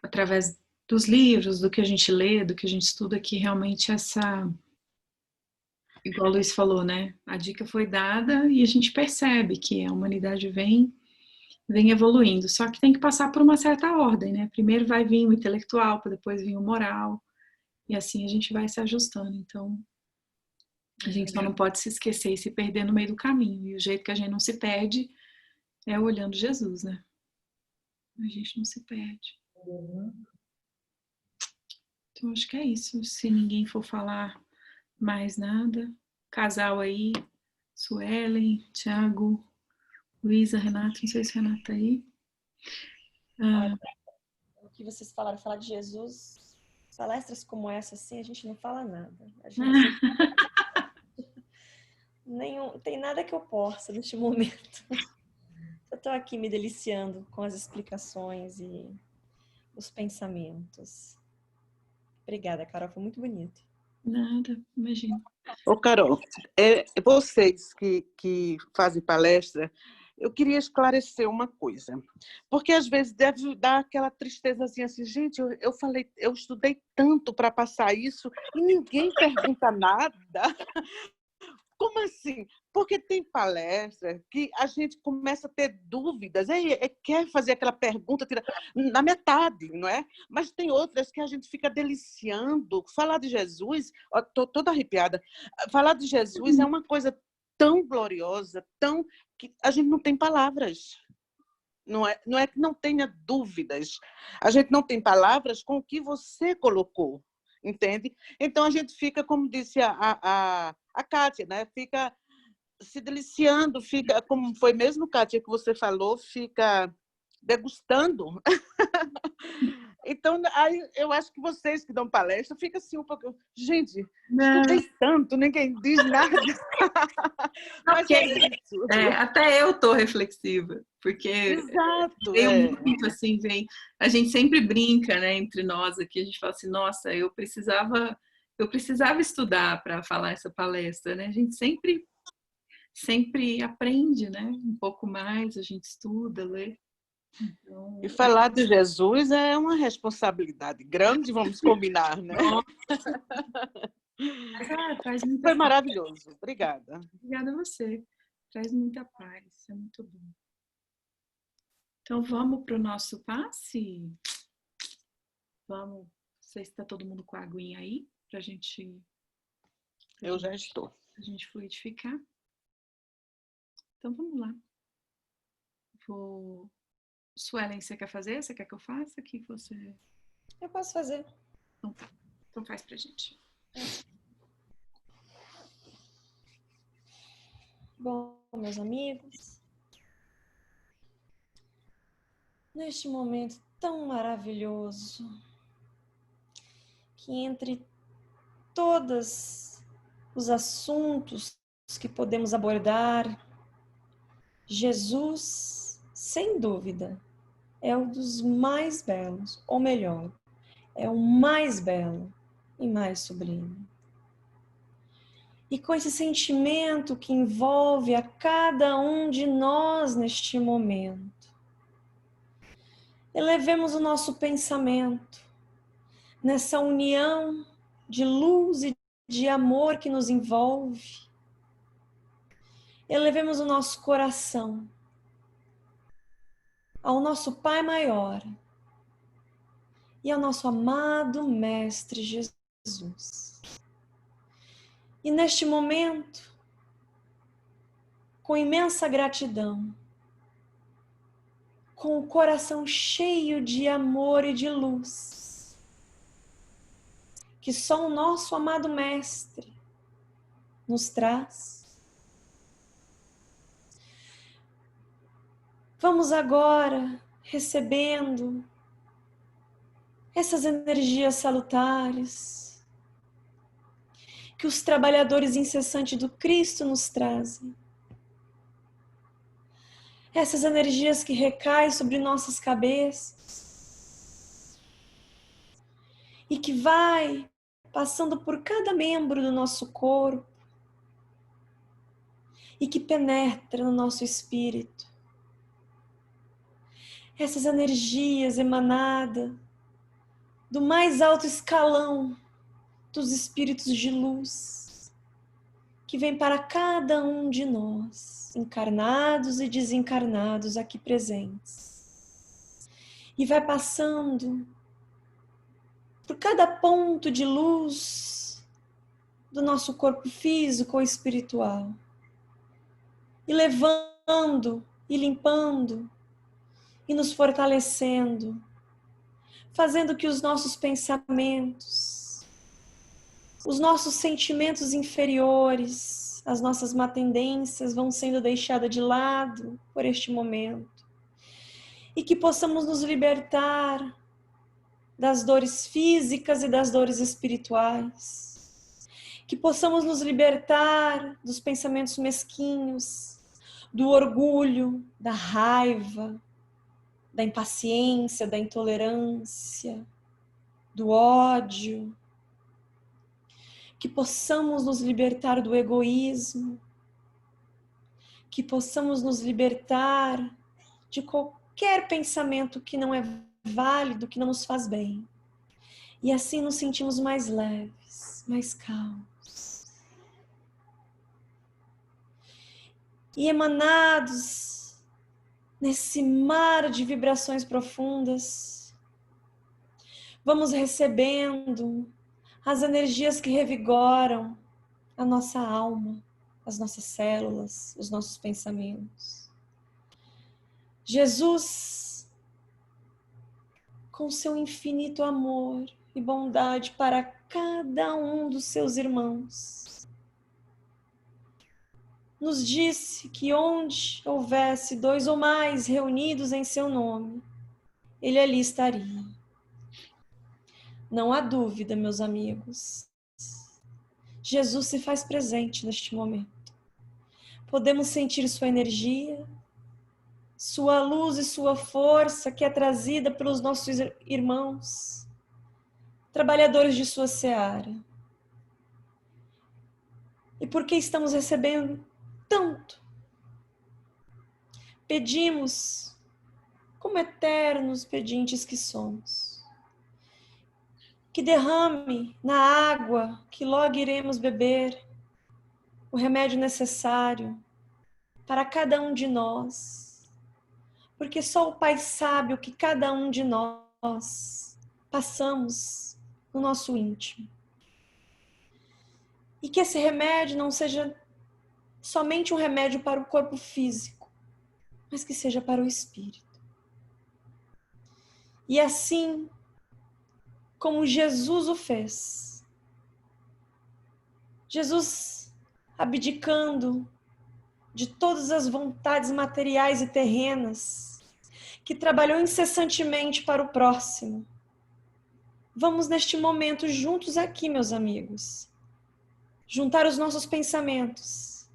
através dos livros, do que a gente lê, do que a gente estuda, que realmente igual o Luiz falou, né? A dica foi dada e a gente percebe que a humanidade vem evoluindo, só que tem que passar por uma certa ordem, né? Primeiro vai vir o intelectual, para depois vir o moral, e assim a gente vai se ajustando. Então, a gente só não pode se esquecer e se perder no meio do caminho. E o jeito que a gente não se perde é olhando Jesus, né? A gente não se perde. Então, acho que é isso. Se ninguém for falar mais nada, casal aí, Suelen, Thiago, Luísa, Renata, não sei se Renata tá aí. O que vocês falaram, falar de Jesus, palestras como essa, assim, a gente não fala nada. A gente nenhum, tem nada que eu possa neste momento. Eu estou aqui me deliciando com as explicações e os pensamentos. Obrigada, Carol, foi muito bonito. Nada, imagina. Ô, Carol, vocês que fazem palestra, eu queria esclarecer uma coisa, porque às vezes deve dar aquela tristezazinha assim, gente, eu estudei tanto para passar isso e ninguém pergunta nada. Como assim? Porque tem palestra que a gente começa a ter dúvidas, quer fazer aquela pergunta na metade, não é? Mas tem outras que a gente fica deliciando. Falar de Jesus, estou toda arrepiada, falar de Jesus é uma coisa tão gloriosa, que a gente não tem palavras. Não é que não tenha dúvidas, a gente não tem palavras com o que você colocou, entende? Então a gente fica, como disse a Kátia, né? Fica se deliciando, fica, como foi mesmo, Kátia, que você falou, fica degustando Então, aí eu acho que vocês que dão palestra ficam assim um pouco. Gente, Não, estudei tanto, ninguém diz nada. Mas é isso. até eu tô reflexiva, porque Exato. veio muito assim, a gente sempre brinca, né, entre nós aqui, a gente fala assim, nossa, eu precisava estudar para falar essa palestra, né? A gente sempre aprende, né? Um pouco mais, a gente estuda, lê. Então, E falar de Jesus é uma responsabilidade grande, vamos combinar, né? traz muita Foi paz. maravilhoso. Obrigada. Obrigada a você. Traz muita paz, é muito bom. Então, vamos para o nosso passe? Vamos. Não sei se está todo mundo com a aguinha aí, para a gente... Eu já estou. A gente fluidificar. Então, vamos lá. Suelen, você quer fazer? Você quer que eu faça? Que você... Eu posso fazer. Então tá. Então faz pra gente. Bom, meus amigos, neste momento tão maravilhoso, que entre todos os assuntos que podemos abordar, Jesus, sem dúvida, é um dos mais belos, ou melhor, é o mais belo e mais sublime. E com esse sentimento que envolve a cada um de nós neste momento, elevemos o nosso pensamento nessa união de luz e de amor que nos envolve. Elevemos o nosso coração ao nosso Pai Maior e ao nosso amado Mestre Jesus. E neste momento, com imensa gratidão, com o coração cheio de amor e de luz, que só o nosso amado Mestre nos traz, vamos agora recebendo essas energias salutares que os trabalhadores incessantes do Cristo nos trazem. Essas energias que recaem sobre nossas cabeças e que vai passando por cada membro do nosso corpo e que penetra no nosso espírito. Essas energias emanadas do mais alto escalão dos espíritos de luz que vem para cada um de nós, encarnados e desencarnados aqui presentes, e vai passando por cada ponto de luz do nosso corpo físico ou espiritual, e levando e limpando e nos fortalecendo, fazendo que os nossos pensamentos, os nossos sentimentos inferiores, as nossas má tendências vão sendo deixadas de lado por este momento. E que possamos nos libertar das dores físicas e das dores espirituais. Que possamos nos libertar dos pensamentos mesquinhos, do orgulho, da raiva, da impaciência, da intolerância, do ódio. Que possamos nos libertar do egoísmo, que possamos nos libertar de qualquer pensamento que não é válido, que não nos faz bem. E assim nos sentimos mais leves, mais calmos. E emanados nesse mar de vibrações profundas, vamos recebendo as energias que revigoram a nossa alma, as nossas células, os nossos pensamentos. Jesus, com seu infinito amor e bondade para cada um dos seus irmãos, nos disse que onde houvesse 2 ou mais reunidos em seu nome, Ele ali estaria. Não há dúvida, meus amigos. Jesus se faz presente neste momento. Podemos sentir sua energia, sua luz e sua força que é trazida pelos nossos irmãos, trabalhadores de sua seara. E porque estamos recebendo tanto, pedimos, como eternos pedintes que somos, que derrame na água que logo iremos beber o remédio necessário para cada um de nós, porque só o Pai sabe o que cada um de nós passamos no nosso íntimo. E que esse remédio não seja somente um remédio para o corpo físico, mas que seja para o espírito. E assim como Jesus o fez, Jesus abdicando de todas as vontades materiais e terrenas, que trabalhou incessantemente para o próximo. Vamos neste momento juntos aqui, meus amigos, juntar os nossos pensamentos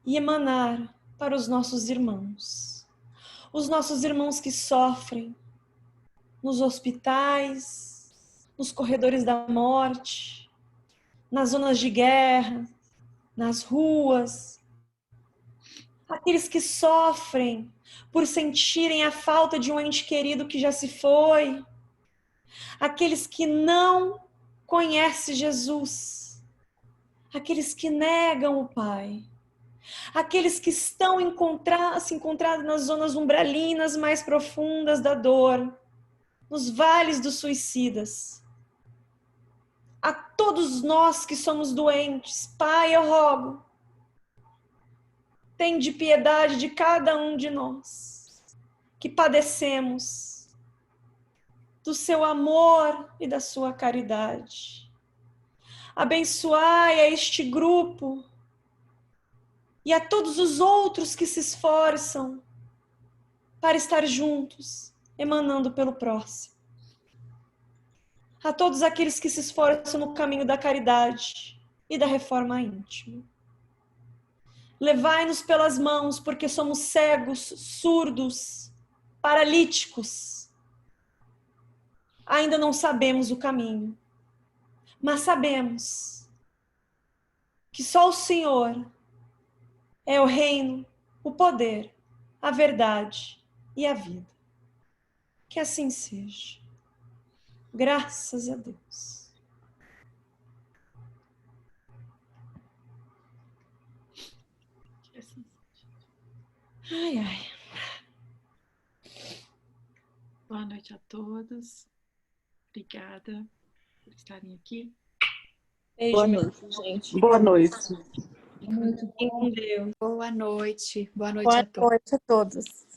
e emanar para os nossos irmãos que sofrem nos hospitais, nos corredores da morte, nas zonas de guerra, nas ruas, aqueles que sofrem por sentirem a falta de um ente querido que já se foi, aqueles que não conhecem Jesus, aqueles que negam o Pai, aqueles que estão se encontrando nas zonas umbralinas mais profundas da dor, nos vales dos suicidas. A todos nós que somos doentes, Pai, eu rogo, tende piedade de cada um de nós, que padecemos do seu amor e da sua caridade. Abençoai a este grupo e a todos os outros que se esforçam para estar juntos, emanando pelo próximo. A todos aqueles que se esforçam no caminho da caridade e da reforma íntima. Levai-nos pelas mãos, porque somos cegos, surdos, paralíticos. Ainda não sabemos o caminho, mas sabemos que só o Senhor é o reino, o poder, a verdade e a vida. Que assim seja. Graças a Deus. Ai, ai. Boa noite a todos. Obrigada por estarem aqui. Beijo, Boa noite, gente. Boa noite. Boa noite. Com Deus. Boa noite. Boa noite Boa a todos. noite a todos.